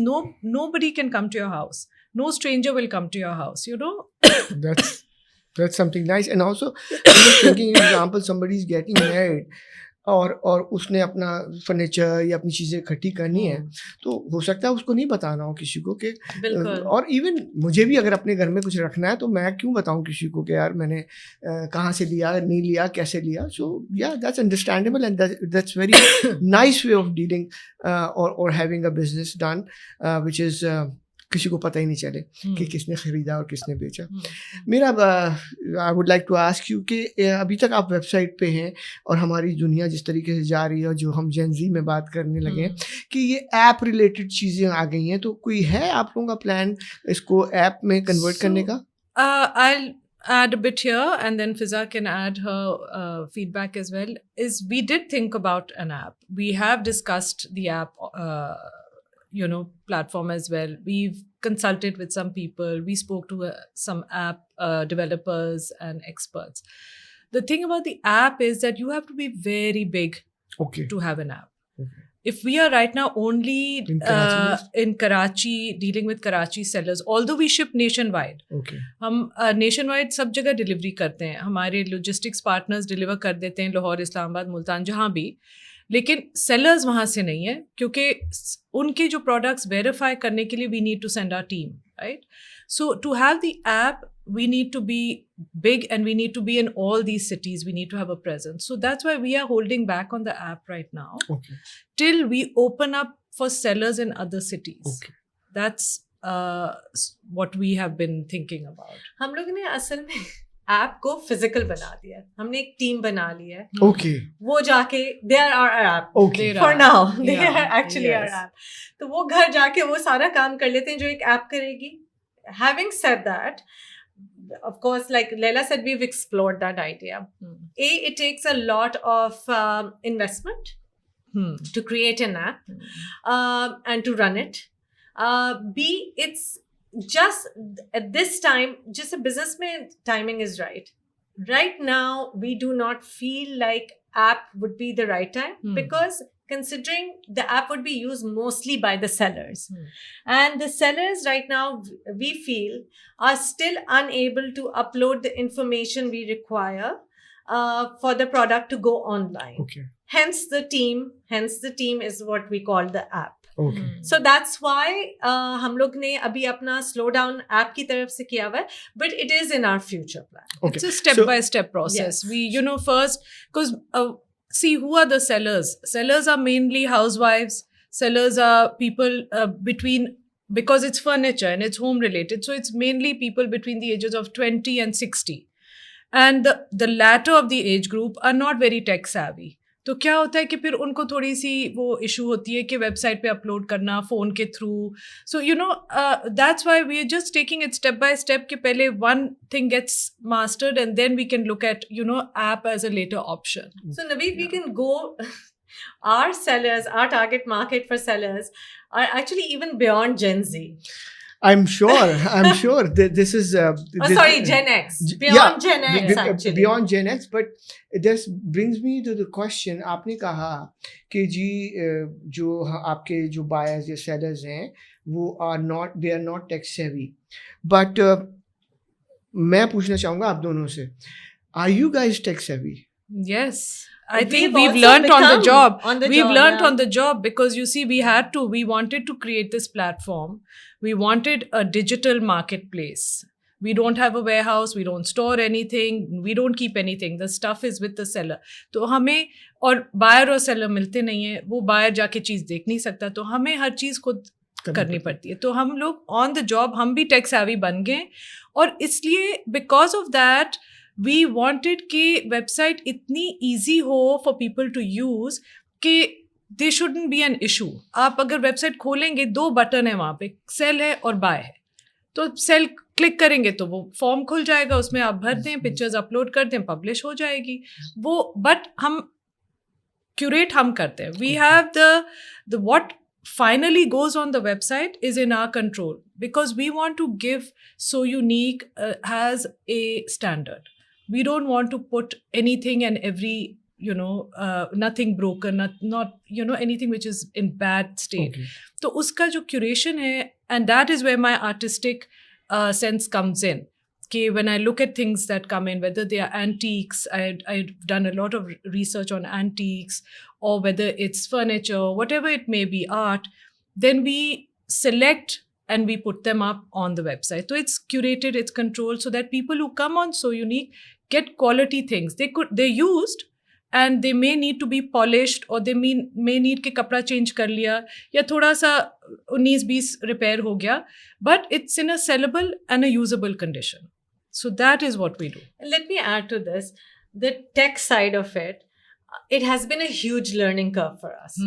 nobody can come to your house. No stranger will come to your house. That's something nice. And also I'm just thinking, example, somebody is getting married اور اس نے اپنا furniture یا اپنی چیزیں اکٹھی کرنی ہے, تو ہو سکتا ہے اس کو نہیں بتانا ہو کسی کو کہ, اور ایون مجھے بھی اگر اپنے گھر میں کچھ رکھنا ہے تو میں کیوں بتاؤں کسی کو کہ یار میں نے کہاں سے لیا, نہیں لیا, کیسے لیا. سو یا that's understandable and that's very nice way of dealing اور ہیونگ اے بزنس ڈن وچ از کسی کو پتہ ہی نہیں چلے کہ کس نے خریدا اور کس نے بیچا. میرا I would like to ask you کہ ابھی تک آپ ویب سائٹ پہ ہیں اور ہماری دنیا جس طریقے سے جا رہی ہے اور جو ہم جین زی میں بات کرنے لگے ہیں کہ یہ ایپ ریلیٹڈ چیزیں آ گئی ہیں, تو کوئی ہے آپ لوگوں کا پلان اس کو ایپ میں کنورٹ کرنے کا؟ I'll add a bit here and then Fiza can add her feedback as well. Is we did think about an app. We have discussed the app platform as well. We've consulted with some people. We spoke to some app developers and experts. The thing about the app is that you have to be very big to have an app. if we are right now only In Karachi, in Karachi dealing with Karachi sellers, although we ship nationwide, okay, ہم nationwide سب جگہ delivery کرتے ہیں, ہمارے logistics partners deliver کر دیتے ہیں لاہور, اسلام آباد, ملتان, جہاں بھی, لیکن سیلرز وہاں سے نہیں ہیں کیونکہ ان کے جو پروڈکٹس ویریفائی کرنے کے لیے we need to send our team, right. So to have the app we need to be big and we need to be in all these cities. We need to have a presence. So that's why we are holding back on the app right now okay, till we open up for sellers in other cities. okay. That's what we have been thinking about. ہم لوگ نے اصل میں app کو physical بنا دیا ہے, ہم نے ایک ٹیم بنا لی ہے, Okay, وہ جا کے they are our app okay. They for now, they Yeah, are actually our yes. app. تو وہ گھر جا کے وہ سارا کام کر لیتے ہیں جو ایک ایپ کرے گی. Having said that, of course, like Leila said, we've explored that idea. It takes a lot of investment to create an app and to run it. B, it's just at this time, just a businessman timing is right. Right now, we do not feel like app would be the right time because considering the app would be used mostly by the sellers. And the sellers right now, we feel, are still unable to upload the information we require for the product to go online. Okay, Hence the team is what we call the app. okay. So that's why ہم لوگ نے ابھی اپنا slow down app کی طرف سے کیا ہوا ہے, but it is in our future plan. Okay. It's a step So- by step process. Yes. We, first, because see, who are the sellers? Sellers are mainly housewives. Sellers are people because it's furniture and it's home related. So it's mainly people between the ages of 20 and 60. And the latter of the age group are not very tech savvy. تو کیا ہوتا ہے کہ پھر ان کو تھوڑی سی وہ issue ہوتی ہے کہ ویب سائٹ پہ اپلوڈ کرنا فون کے through. So that's why we are just taking it step by step کہ پہلے one thing gets mastered and then we can look at app as a later option. So Naveed, we can go, our sellers, our target market for sellers are actually even beyond Gen Z. I'm sure that this is Sorry, Gen X. Beyond Gen X, actually. Beyond Gen X, but this brings me to the question. آپ نے کہا کہ جی جو آپ کے جو buyers یا sellers ہیں وہ they are not tech savvy. But میں پوچھنا چاہوں گا آپ دونوں سے, are you guys tech savvy? Yes. I think We've we've also learnt on the become job. on the We've job, learnt yeah. on the job because you see, we wanted to create this platform. We wanted a digital marketplace. We don't have a warehouse. We don't store anything. We don't keep anything. The stuff is with the seller. تو ہمیں اور buyer اور seller ملتے نہیں ہیں. وہ buyer جا کے چیز دیکھ نہیں سکتا. تو ہمیں ہر چیز خود کرنی پڑتی ہے. تو ہم لوگ آن دا جاب ہم بھی ٹیک سیوی بن گئے, اور اس لیے because of that we wanted کہ ویب سائٹ اتنی ایزی ہو فار پیپل ٹو یوز کہ they shouldn't be an issue. آپ اگر ویب سائٹ کھولیں گے 2 بٹن ہیں وہاں پہ, سیل ہے اور بائی ہے. تو سیل کلک کریں گے تو وہ فارم کھل جائے گا, اس میں آپ بھر دیں, پکچرز اپلوڈ کر دیں, پبلش ہو جائے گی وہ. بٹ ہم کیوریٹ ہم کرتے ہیں. We have the what finally goes on the website is in our control because we want to give So Unique has a standard. We don't want to put anything and every nothing broken, not anything which is in bad state. So uska jo curation hai, and that is where my artistic sense comes in. When I look at things that come in, whether they are antiques, I've done a lot of research on antiques, or whether it's furniture, whatever it may be, art, then we select and we put them up on the website. So it's curated, it's controlled, so that people who come on So Unique get quality things. They're used and they may need to be polished, or they may need کہ کپڑا change کر لیا یا تھوڑا سا 19-20 repair ہو گیا, but it's in a sellable and a usable condition. So that is what we do. Let me add to this, the tech side of it. It has been a huge learning curve for us.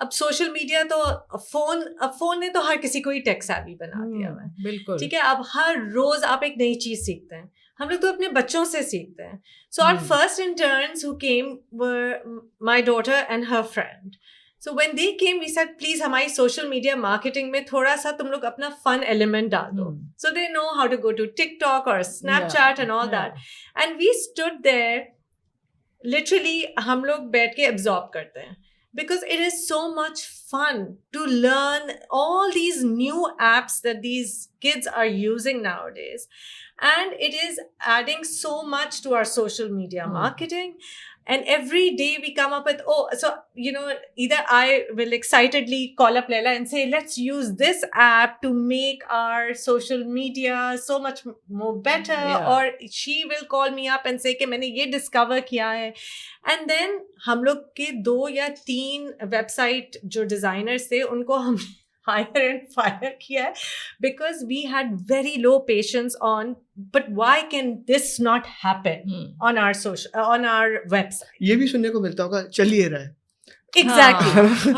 اب social media تو phone نے تو ہر کسی کو ہی ٹیک savvy بنا دیا ہوا ہے. بالکل ٹھیک ہے, اب ہر روز آپ ایک نئی چیز سیکھتے ہیں. ہم لوگ تو اپنے بچوں سے سیکھتے ہیں. So our first interns who came were my daughter and her friend. So when they came, we said, please ہماری سوشل میڈیا مارکیٹنگ میں تھوڑا سا تم لوگ اپنا فن ایلیمنٹ ڈال دو. So they know how to go to TikTok or Snapchat and all that. And we stood there, literally ہم لوگ بیٹھ کے absorb کرتے ہیں. because it is so much fun to learn all these new apps that these kids are using nowadays. And it is adding so much to our social media marketing. And every day we come up with, either I will excitedly call up Leila and say, let's use this app to make our social media so much more better. Yeah. Or she will call me up and say कि मैंने ये discover किया है. And then हम लोग के 2 या 3 website जो designers थे उनको हम hire and fire kiya hai, because we had very low patience on, but why can this not happen on our website? ये भी सुनने को मिलता होगा, चल ही रहा है. Exactly.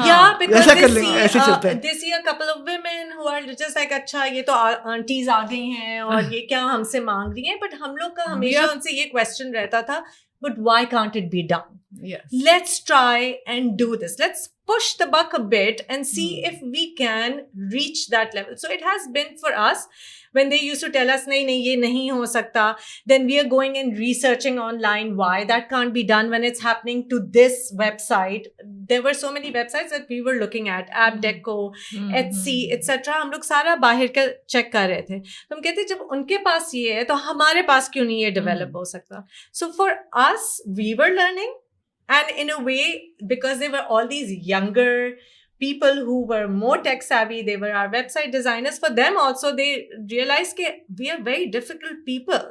Yeah, because ऐसा कर लेंगे, ऐसे चलता है. they see a couple of women who are just like, अच्छा ये तो aunties आ गई हैं और ये क्या हमसे मांग रही हैं. But हम लोग का हमेशा उनसे ये question रहता था, but why can't it be done? Yes. Let's try and do this. Let's push the buck a bit and see if we can reach that level. So it has been for us, when they used to tell us, nahi, ye nahi ho sakta, then we are going and researching online why that can't be done when it's happening to this website. There were so many websites that we were looking at, AppDeco, Etsy, etc. हम लोग सारा बाहर का check कर रहे थे. तो हम कहते जब उनके पास ये है तो हमारे पास क्यों नहीं ये develop हो सकता? So for us, we were learning. And in a way, because they were all these younger people who were more tech savvy, they were our website designers. For them also, they realized that we are very difficult people.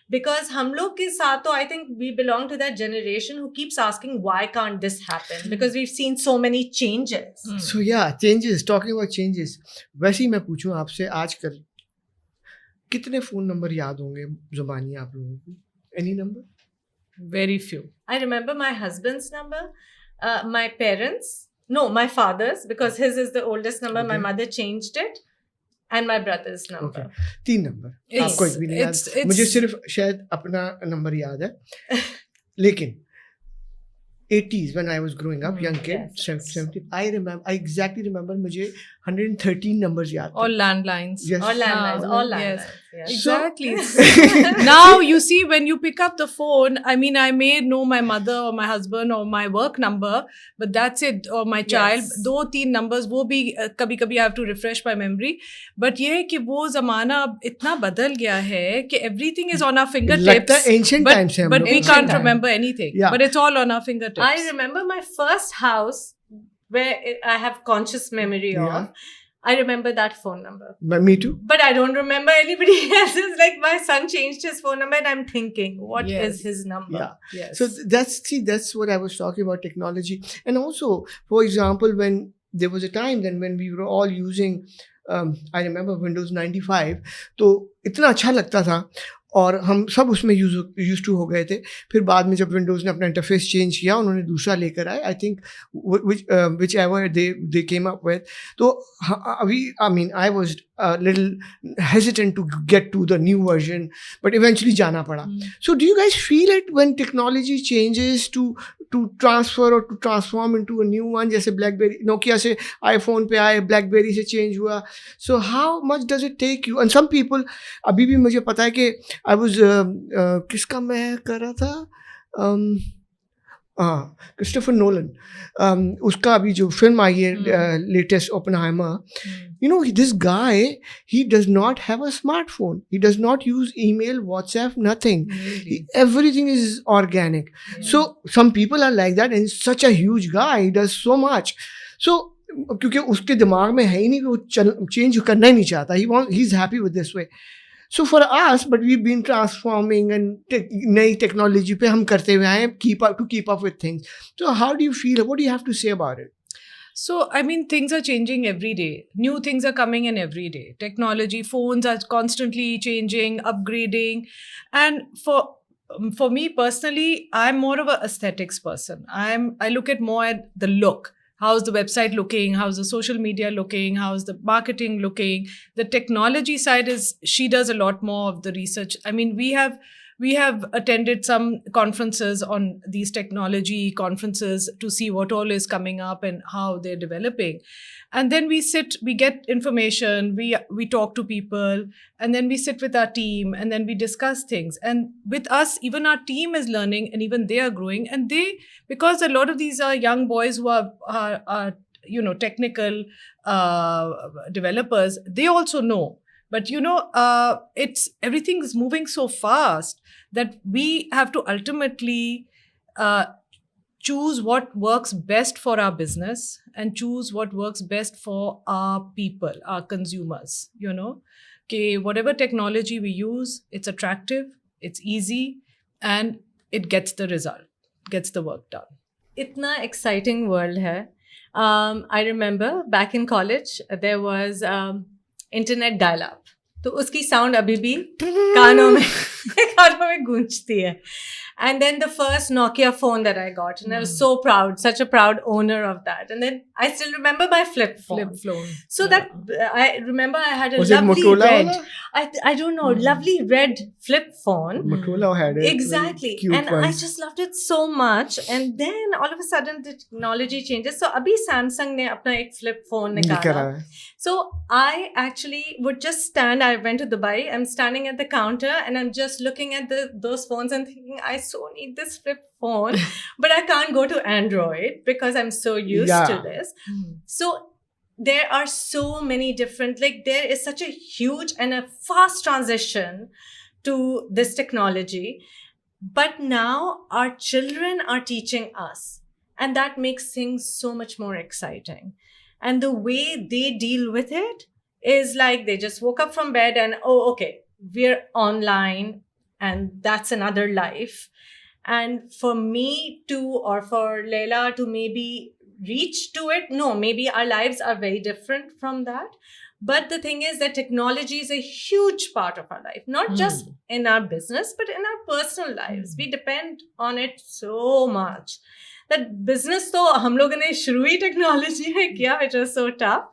Because hum log ke saath, I think we belong to that generation who keeps asking, why can't this happen? Because we've seen so many changes. So yeah, changes. Talking about changes. वैसे ही मैं पूछूं आपसे आजकल कितने phone number याद होंगे जुबानी आप लोगों को? Any number? Very few. I remember my husband's number, my father's, because his is the oldest number. Okay. My mother changed it, and my brother's number. Okay. 3 number It's- आपको एक भी नहीं याद. it's- मुझे सिर्फ शायद अपना नंबर याद है. लेकिन 80s when I was growing up, young kid, Yes. 70, I exactly remember मुझे 113 numbers याद थे. All landlines. Yes. All landlines, हाँ, all landlines. yes. Yes. Exactly. Now you see, when you pick up the phone, I mean, I may know my mother or my husband or my work number, but that's it. Or my child. Yes. 2-3 numbers वो भी कभी-कभी I have to refresh my memory. But ये है कि वो ज़माना अब इतना बदल गया है कि everything is on our fingertips. लगता है ancient but, times से हम but लोग. we Ancient can't time. remember anything. Yeah. But it's all on our fingertips. I remember my first house where I have conscious memory Yeah. of. I remember that phone number. Me too. But I don't remember anybody else's. Like my son changed his phone number and I'm thinking, what Yes. is his number? Yeah. Yes. So that's what I was talking about, technology. And also, for example, when there was a time then when we were all using, I remember Windows 95, तो इतना अच्छा लगता था और हम सब उसमें use to हो गए थे. फिर बाद में जब विंडोज़ ने अपना इंटरफेस चेंज किया, उन्होंने दूसरा लेकर आए, I think whichever they came up with. तो I was little hesitant to get to the new version, but eventually जाना पड़ा. So do you guys feel it when technology changes to transfer or to transform into a new one? जैसे BlackBerry, Nokia से iPhone पे आए, BlackBerry से change हुआ. So how much does it take you? And some people, अभी भी मुझे पता है कि I was किसका मैं कर रहा था, क्रिस्टोफर नोलन, उसका अभी जो फिल्म आई है latest Oppenheimer. You know, this guy, he does not have a smartphone. He does not use email, WhatsApp, nothing. Really? Everything is organic. So some people are like that, and he's such a huge guy. He does so much. So क्योंकि उसके दिमाग में है ही नहीं कि वो change करना ही नहीं चाहता. He's happy with this way. So for us, but we've been transforming and नई टेक्नोलॉजी पे हम करते हुए आए to keep up with things. So how do you feel? What do you have to say about it? So, I mean, things are changing every day. New things are coming in every day. Technology, phones are constantly changing, upgrading. And for me personally, I'm more of an aesthetics person. I look at more at the look. How's the website looking? How's the social media looking? How's the marketing looking? The technology side she does a lot more of the research. I mean, we have attended some conferences on these technology conferences to see what all is coming up and how they're developing. And then we get information, we talk to people, and then we sit with our team, and then we discuss things. And with us, even our team is learning, and even they are growing. And because a lot of these are young boys who are technical developers, they also know. But it's everything is moving so fast that we have to ultimately choose what works best for our business and choose what works best for our people, our consumers. Okay, whatever technology we use, it's attractive, it's easy, and it gets the result, gets the work done. Itna exciting world hai. I remember back in college, there was internet dial-up. तो उसकी sound अभी भी कानों में गूंजती है. And then the first Nokia phone that I got, and I was so proud, such a proud owner of that. And then I still remember my flip phone. So that I remember I had a lovely red. I don't know, lovely red flip phone. Motorola had it. Exactly. And I just loved it so much. And then all of a sudden the technology changes. So abhi Samsung ne apna ek flip phone nikala. So I actually would just stand. I went to Dubai. I'm standing at the counter and I'm just looking at those phones and thinking, I so need this flip phone, but I can't go to Android because I'm so used to this. So there are so many different, there is such a huge and a fast transition to this technology. But now our children are teaching us, and that makes things so much more exciting. And the way they deal with it is like they just woke up from bed and, okay, we're online and that's another life. And for me to, or for Leila to maybe reach to it, no, maybe our lives are very different from that. But the thing is that technology is a huge part of our life, not just in our business, but in our personal lives. We depend on it so much. That business to hum logon ne shuru hi technology mein kiya, which was so tough.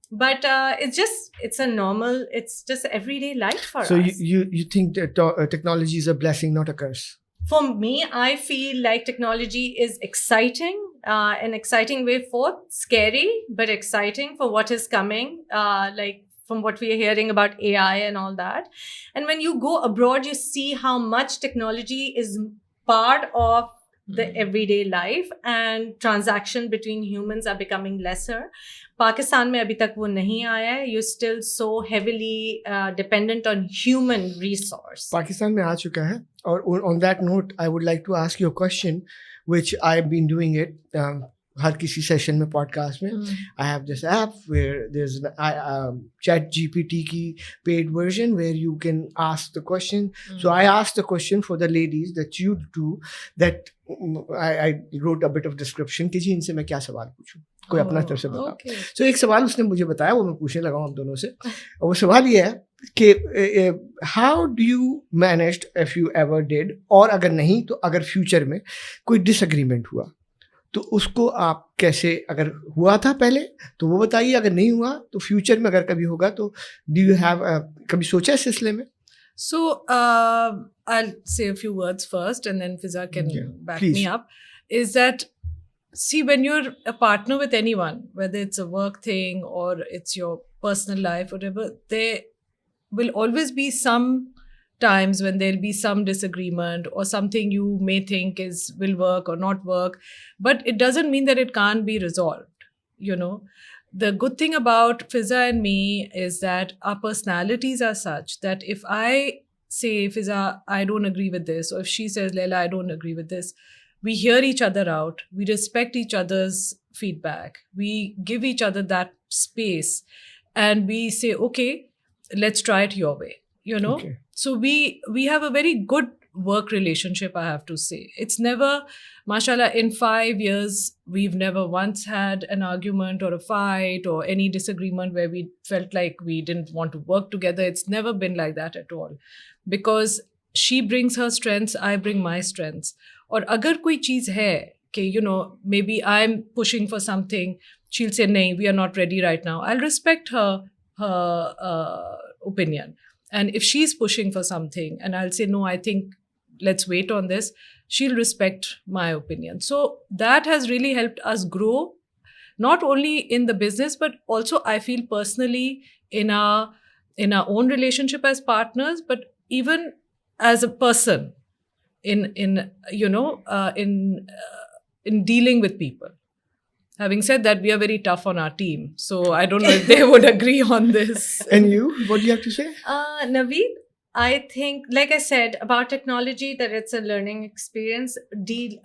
But it's just everyday life for us. So you think that technology is a blessing, not a curse? For me, I feel like technology is exciting, an exciting way forth, scary, but exciting for what is coming, like from what we are hearing about AI and all that. And when you go abroad, you see how much technology is part of the everyday life, and transaction between humans are becoming lesser. Pakistan mein abhi tak wo nahi aaya hai. You're still so heavily dependent on human resource. Pakistan mein aa chuka hai. Or on that note, I would like to ask you a question, which I've been doing it. हर किसी session में podcast में I have this app where there's chat GPT की paid version where you can ask the question. So I asked the question for the ladies that you do, that I wrote a bit of description कि जी इनसे मैं क्या सवाल पूछूं, कोई अपना तरफ से बताओ. So एक सवाल उसने मुझे बताया, वो मैं पूछने लगा हम दोनों से. और वो सवाल ये है कि how do you managed, if you ever did, और अगर नहीं तो अगर फ्यूचर में कोई डिसएग्रीमेंट हुआ तो उसको आप कैसे, अगर हुआ था पहले तो वो बताइए, अगर नहीं हुआ तो फ्यूचर में अगर कभी होगा तो डू यू हैव कभी सोचा इस सिलसिले में? So I'll say a few words first and then Fiza can back me up. Is that, see, when you're a partner with anyone, whether it's a work thing or it's your personal life, whatever, there will always be some times when there'll be some disagreement or something you may think will work or not work, but it doesn't mean that it can't be resolved. The good thing about Fiza and me is that our personalities are such that if I say, Fiza, I don't agree with this, or if she says, Leila, I don't agree with this, we hear each other out, we respect each other's feedback, we give each other that space, and we say, okay, let's try it your way. Okay. So we have a very good work relationship, I have to say. It's never, mashallah, in 5 years, we've never once had an argument or a fight or any disagreement where we felt like we didn't want to work together. It's never been like that at all. Because she brings her strengths, I bring my strengths. Or agar koi cheez hai, कि, maybe I'm pushing for something, she'll say, nahin, we are not ready right now. I'll respect her opinion. And if she's pushing for something and I'll say, no, I think let's wait on this, she'll respect my opinion. So that has really helped us grow, not only in the business, but also I feel personally in our own relationship as partners, but even as a person in in dealing with people. Having said that, we are very tough on our team, so I don't know if they would agree on this. And you, what do you have to say? Naveed, I think, like I said about technology, that it's a learning experience.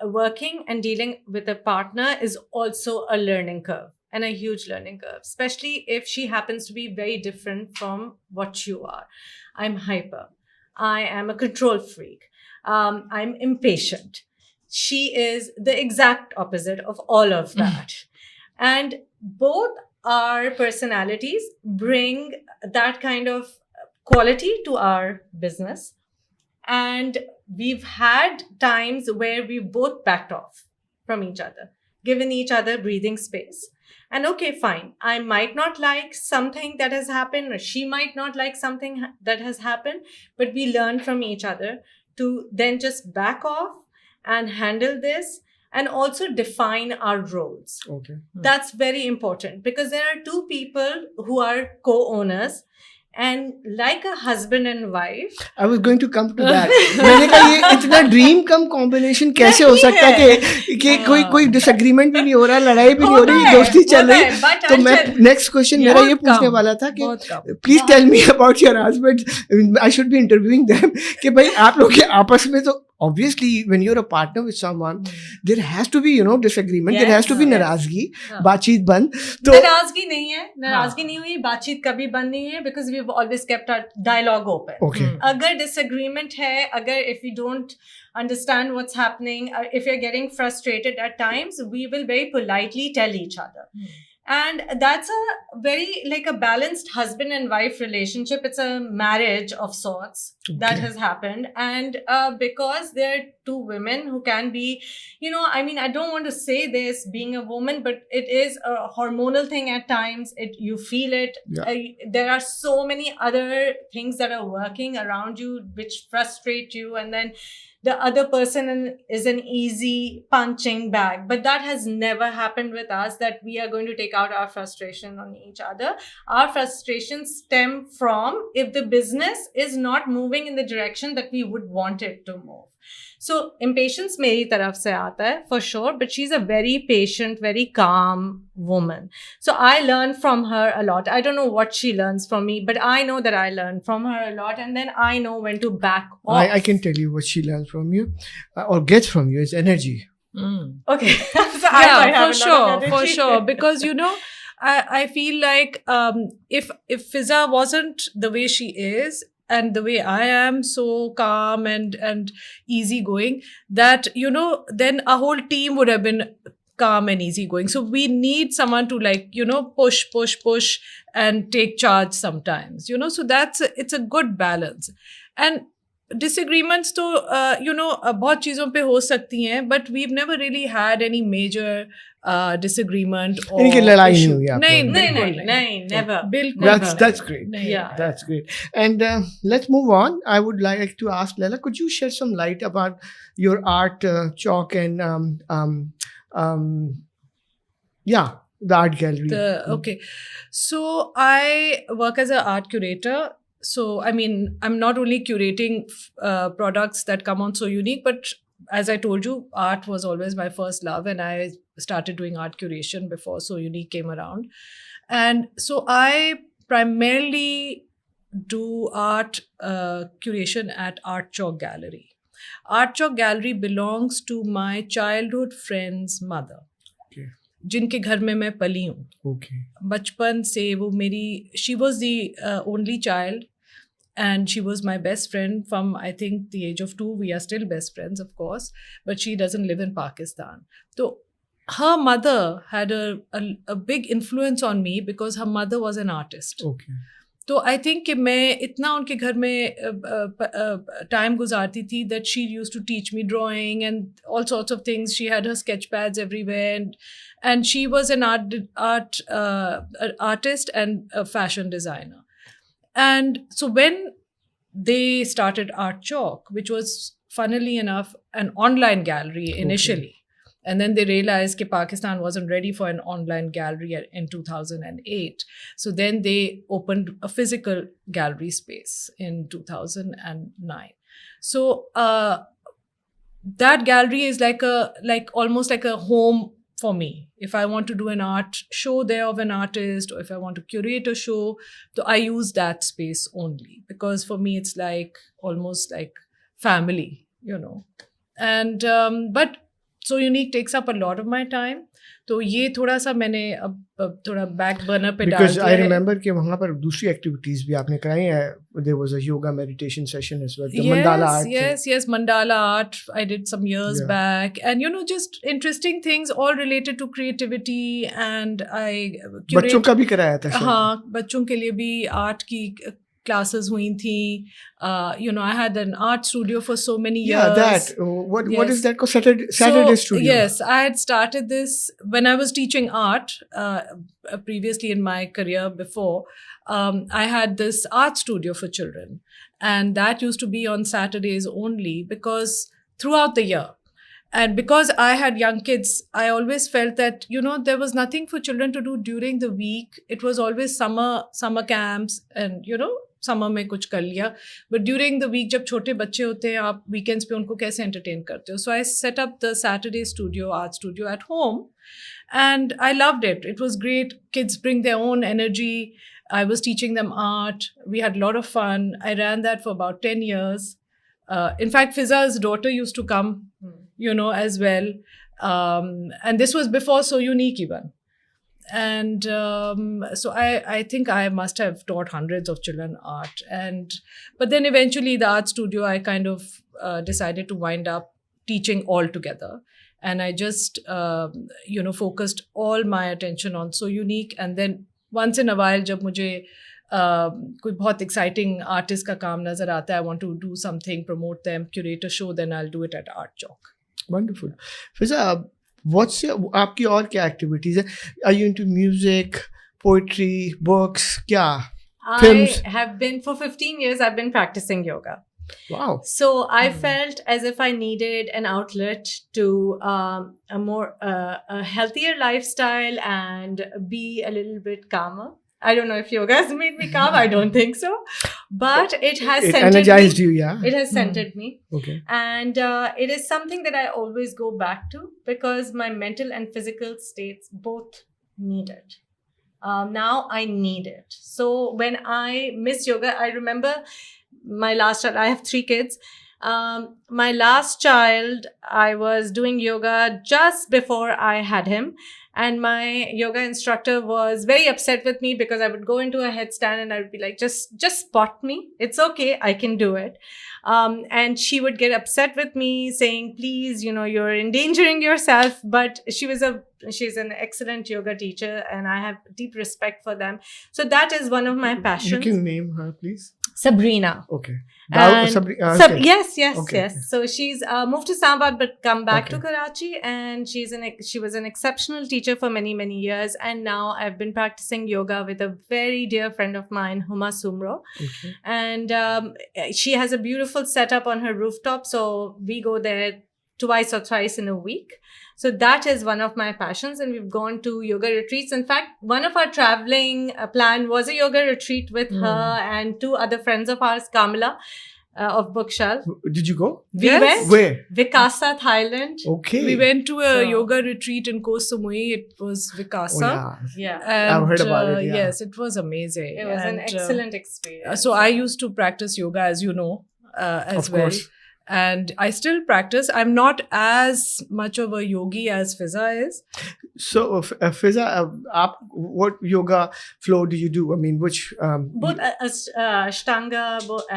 Working and dealing with a partner is also a learning curve, and a huge learning curve, especially if she happens to be very different from what you are. I'm hyper. I am a control freak. I'm impatient. She is the exact opposite of all of that. And both our personalities bring that kind of quality to our business. And we've had times where we've both backed off from each other, given each other breathing space. And okay, fine, I might not like something that has happened, or she might not like something that has happened, but we learn from each other to then just back off and handle this, and also define our roles. Okay. That's very important, because there are two people who are co-owners, and like a husband and wife. I was going to come to that. मैंने कहा ये इतना dream come combination कैसे हो सकता है कि कोई डिसएग्रीमेंट भी नहीं हो रहा, लड़ाई भी नहीं हो रही, दोस्ती चल रही. तो मैं नेक्स्ट क्वेश्चन मेरा ये पूछने वाला था कि please tell me about your husband. I should be interviewing them कि भाई आप लोग के आपस में तो obviously when you're a partner with someone there has to be disagreement, there has to be नाराजगी, बातचीत बंद. तो नाराजगी नहीं है, नाराजगी नहीं हुई, बातचीत कभी बंद नहीं है, because we've always kept our dialogue open. Okay. अगर disagreement है, अगर if we don't understand what's happening, if you're getting frustrated at times, we will very politely tell each other. And that's a very like a balanced husband and wife relationship. It's a marriage of sorts that has happened. And because there are two women who can be, I mean, I don't want to say this being a woman, but it is a hormonal thing at times. You feel it. Yeah. There are so many other things that are working around you which frustrate you. And then the other person is an easy punching bag. But that has never happened with us, that we are going to take out our frustration on each other. Our frustrations stem from if the business is not moving in the direction that we would want it to move. So impatience मेरी तरफ से आता है for sure, but she's a very patient, very calm woman. So I learn from her a lot. I don't know what she learns from me, but I know that I learn from her a lot, and then I know when to back off. I can tell you what she learns from you or gets from you is energy. Okay. So I Yeah, might have for a lot of sure, for energy. sure. Because I feel like if Fiza wasn't the way she is, and the way I am, so calm and easygoing, that then a whole team would have been calm and easygoing. So we need someone to push and take charge sometimes. So it's a good balance. And disagreements तो बहुत चीज़ों पे हो सकती हैं, but we've never really had any major disagreement or यानी कि लड़ाई नहीं issue. हुई आप नहीं, लोगों में. बिल्कुल नहीं, never. बिल्कुल That's great. नहीं. Yeah. That's great. And let's move on. I would like to ask Leila, could you shed some light about your art chalk and the art gallery? Okay. So I work as an art curator. So, I mean, I'm not only curating products that come on So Unique, but as I told you, art was always my first love, and I started doing art curation before So Unique came around. And so I primarily do art curation at Art Chalk Gallery. Art Chalk Gallery belongs to my childhood friend's mother. जिनके घर में मैं पली हूँ. Okay. बचपन से वो मेरी, she was the only child, and she was my best friend from I think the age of 2. We are still best friends, of course, but she doesn't live in Pakistan. So her mother had a big influence on me because her mother was an artist. Okay. तो I think कि मैं इतना उनके घर में time गुजारती थी that she used to teach me drawing and all sorts of things. She had her sketch pads everywhere, and she was an artist and a fashion designer. And so when they started Art Chalk, which was funnily enough, an online gallery initially. And then they realized that Pakistan wasn't ready for an online gallery in 2008. So then they opened a physical gallery space in 2009. So that gallery is almost like a home for me. If I want to do an art show there of an artist, or if I want to curate a show, so I use that space only, because for me it's like almost like family, And but So Unique takes up a lot of my time. تو یہ تھوڑا سا میں نے اب تھوڑا back burner پہ ڈال دیا ہے. I remember کہ وہاں پر دوسری ایکٹیویٹیز بھی آپ نے کرائی ہیں. There was a yoga meditation session as well. Mandala art. Yes, mandala art I did some years back. And just interesting things all related to creativity. And I بچوں کا بھی کرایا تھا. ہاں, بچوں کے لیے بھی آرٹ کی classes ہوئی تھیں. I had an art studio for so many years. Yeah, that. What is that called? Saturday Studio. Yes, I had started this when I was teaching art previously in my career before. I had this art studio for children, and that used to be on Saturdays only, because throughout the year. And because I had young kids, I always felt that, there was nothing for children to do during the week. It was always summer camps and, summer میں کچھ کر لیا. But during the week جب چھوٹے بچے ہوتے ہیں, آپ ویکینڈس پہ ان کو کیسے انٹرٹین کرتے ہو. So I set up the Saturday studio, art studio at home, and I loved it. It was great. Kids bring their own energy. I was teaching them art. We had a lot of fun. I ran that for about 10 years. In fact, Fiza's daughter used to come, as well. And this was before So Unique even. And so I think I must have taught hundreds of children art. But then eventually the art studio, I kind of decided to wind up teaching altogether. And I just, focused all my attention on So Unique. And then once in a while, جب مجھے کوئی بہت exciting artist کا کام نظر آتا ہے, I want to do something, promote them, curate a show, then I'll do it at Art Chalk. Wonderful. Fiza, what's آپ کی اور کیا ایکٹیویٹیز ہیں? Are you into music, poetry, books? کیا films? I have been, for 15 years, I've been practicing yoga. Wow. So I felt as if I needed an outlet to a healthier lifestyle and be a little bit calmer. I don't know if yoga has made me calm. I don't think so. But it has centered energized me. You, yeah? It has centered me. Okay. And it is something that I always go back to, because my mental and physical states both need it. Now I need it. So when I miss yoga, I remember my last child, I have 3 kids. My last child, I was doing yoga just before I had him. And my yoga instructor was very upset with me, because I would go into a headstand and I would be like, just spot me. It's okay. I can do it. And she would get upset with me, saying, please, you're endangering yourself. But she's an excellent yoga teacher, and I have deep respect for them. So that is one of my passions. You can name her, please. Sabrina. Okay. Sabrina. Okay. Yes. Okay. So she's moved to Islamabad but come back to Karachi, and she was an exceptional teacher for many, many years. And now I've been practicing yoga with a very dear friend of mine, Huma Sumro. Okay. And she has a beautiful setup on her rooftop, so we go there twice or thrice in a week. So that is one of my passions, and we've gone to yoga retreats. In fact, one of our traveling plan was a yoga retreat with her and 2 other friends of ours, Kamala of Bookshelf. Did you go? We Yes. went. Where? Vikasa, Thailand. Okay. We went to a So- yoga retreat in Koh Samui. It was Oh, Vikasa. yeah. Yeah. And, I've heard about it, yeah. Yes, it was amazing. It was an And, excellent experience. so I used to practice yoga, as you know, as Of well. course. And I still practice. I'm not as much of a yogi as Fiza is. So, Fiza, what yoga flow do you do? I mean, which? Both Ashtanga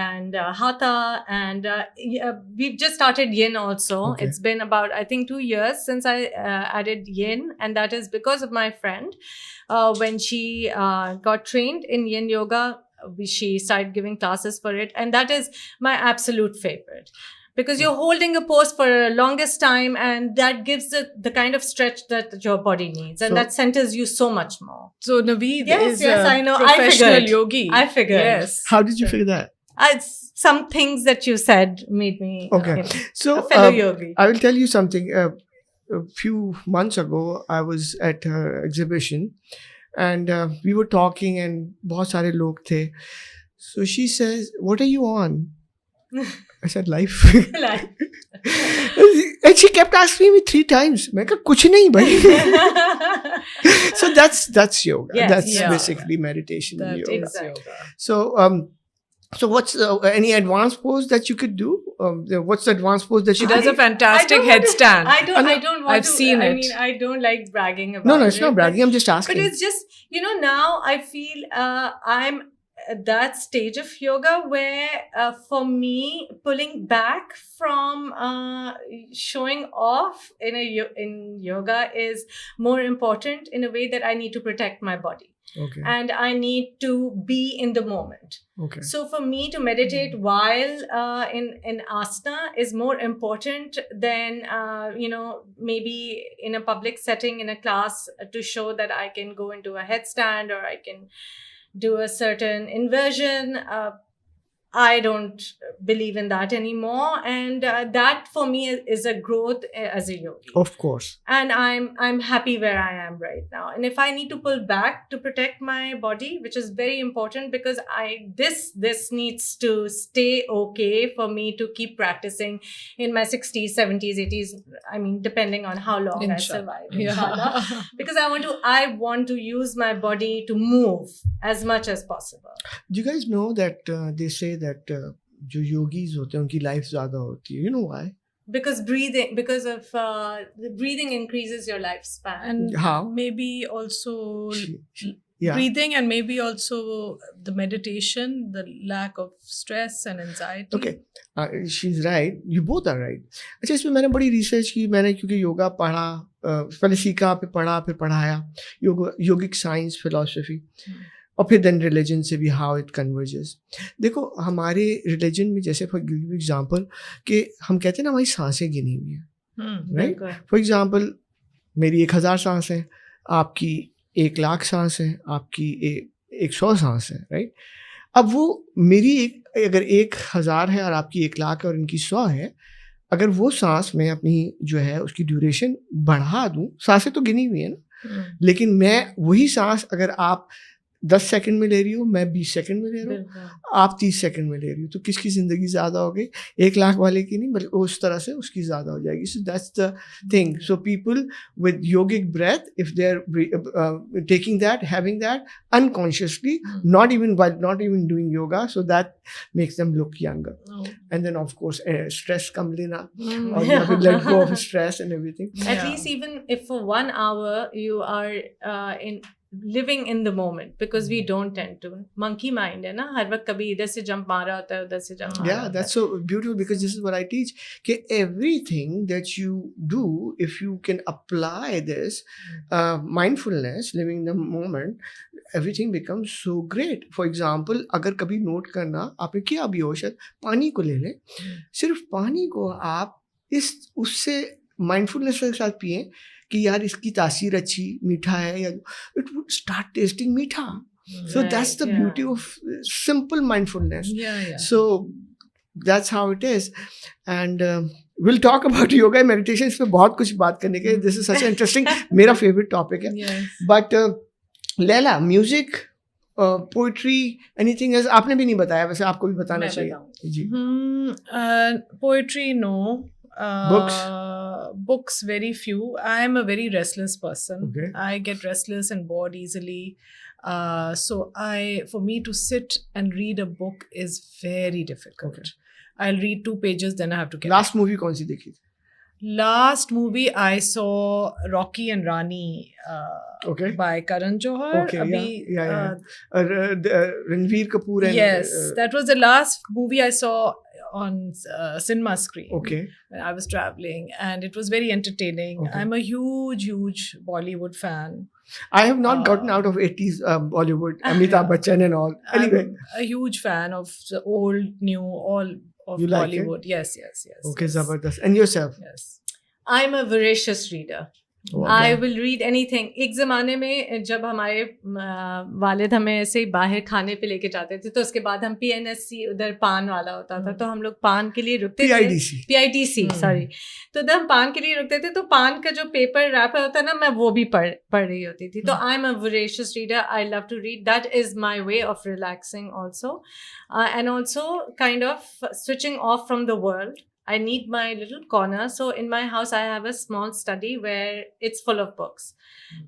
and Hatha, and we've just started Yin also. Okay. It's been about, I think, 2 years since I added Yin, and that is because of my friend. When she got trained in Yin yoga, she started giving classes for it, and that is my absolute favorite. Because you're holding a pose for the longest time, and that gives the kind of stretch that your body needs, and So- that centers you so much more. So Naveed Yes, is yes, a I know. I professional figured. yogi. I figured. Yes. How did you figure that? some things that you said made me Okay. So a fellow yogi. I will tell you something. A few months ago, I was at her exhibition, and we were talking, and बहुत सारे लोग थे. So she says, "What are you on?" I said, "Life." Like- And she kept asking me 3 times. मैं कहा कुछ नहीं भाई. So that's yoga. Yes, That's yeah. basically meditation. That yoga. is Exactly. yoga. So what's any advanced pose that you could do? What's the advanced pose that She you does could a fantastic headstand. I don't want I've to. seen I it. mean, I don't like bragging about No, it's it, not but- bragging. I'm just But asking. it's just, now I feel I'm at that stage of yoga where for me, pulling back from showing off in yoga is more important in a way that I need to protect my body. Okay. And I need to be in the moment. Okay. So for me to meditate while in asana is more important than maybe in a public setting in a class to show that I can go into a headstand or I can do a certain inversion. I don't believe in that anymore, and that for me is a growth as a yogi. Of course. And I'm happy where I am right now. And if I need to pull back to protect my body, which is very important because this needs to stay okay for me to keep practicing in my 60s, 70s, 80s. I mean, depending on how long I Inshallah. survive, inshallah. Because I want to use my body to move as much as possible. Do you guys know that they say that जो yogis होते हैं उनकी life ज़्यादा होती है? You know why? Because the breathing increases your lifespan. And How? maybe also Yeah. breathing, and maybe also the meditation, the lack of stress and anxiety. Okay. She's right. You both are right. अच्छा इसमें मैंने बड़ी research की. मैंने क्योंकि योगा पढ़ा, पहले सीखा, फिर पढ़ा, फिर पढ़ाया. योगिक साइंस, फिलॉसफी, और फिर देन रिलीजन से भी हाउ इट कन्वर्जेस. देखो हमारे रिलीजन में जैसे फॉर गिव एग्जांपल कि हम कहते हैं ना हमारी सांसें गिनी हुई हैं, राइट? फॉर एग्जांपल मेरी 1000 सांस है, आपकी 1,00,000 सांस है, आपकी 100 सांस है, राइट? अब वो मेरी अगर 1,000 है और आपकी 1,00,000 है और इनकी 100 है, अगर वो सांस मैं अपनी जो है उसकी ड्यूरेशन बढ़ा दूं, सांसें तो गिनी हुई है ना, लेकिन मैं वही सांस अगर आप 10 सेकंड में ले रही हो, मैं 20 सेकंड में ले रहा हूँ, आप 30 सेकंड में ले रही हो, तो किसकी ज़िंदगी ज़्यादा हो गई? 1,00,000 वाले की नहीं, बल्कि उस तरह से उसकी ज़्यादा हो जाएगी. So that's the thing. So people with yogic breath, if they are taking that, having that unconsciously, not even doing yoga, so that makes them look younger. And then of course stress kam lena, or you have to let go of stress and everything. At least even if for 1 hour you are living in the moment, because we don't tend to. Monkey mind है ना, हर वक्त कभी इधर से jump मारा होता है, उधर से jump मारा Yeah, होता that's so beautiful, because this is what I teach. कि everything that you do, if you can apply this mindfulness, living in the moment, everything becomes so great. For example, अगर कभी note करना, आपने किया भी हो शायद, पानी को ले लें, सिर्फ पानी को आप उससे mindfulness के साथ पिएं कि यार इसकी तासीर अच्छी, मीठा है, या it would start tasting मीठा. So that's the beauty of simple mindfulness. Yeah. So that's how it is. And we'll talk about yoga and meditation. इस पे बहुत कुछ बात करने के. This is such an interesting, मेरा favorite topic है. Yes. But Leila, music, poetry, anything else? आपने भी नहीं बताया, वैसे आपको भी बताना मैं चाहिए. बताऊं. जी. Poetry, no. Books? Books, very few. I am a very restless person. Okay. I get restless and bored easily. So for me to sit and read a book is very difficult. Okay. I'll read 2 pages, then I have to get Last movie कौन सी देखी? Last movie I saw Rocky and Rani Okay. by Karan Johar. Okay, Abhi, yeah. Ranveer Kapoor and yes, that was the last movie I saw on cinema screen. Okay. When I was traveling, and it was very entertaining. Okay. I'm a huge Bollywood fan. I have not gotten out of 80s Bollywood, Amitabh Bachchan and all. Anyway. I'm a huge fan of the old, new, all of You like it? Bollywood. Yes. Okay, yes. Zabardast. And yourself? Yes. I'm a voracious reader. I will read anything. ایک زمانے میں جب ہمارے والد ہمیں ایسے ہی باہر کھانے پہ لے کے جاتے تھے تو اس کے بعد ہم PNSC ادھر پان والا ہوتا تھا تو ہم لوگ پان کے لیے رکتے تھے. PITC sorry. تو جب ہم پان کے لیے رکتے تھے تو پان کا جو پیپر ریپر ہوتا ہے نا میں وہ بھی پڑھ رہی ہوتی تھی. تو I am a voracious reader. I love to read. That is my way of relaxing also. And also kind of switching off from the world. I need my little corner. So in my house, I have a small study where it's full of books.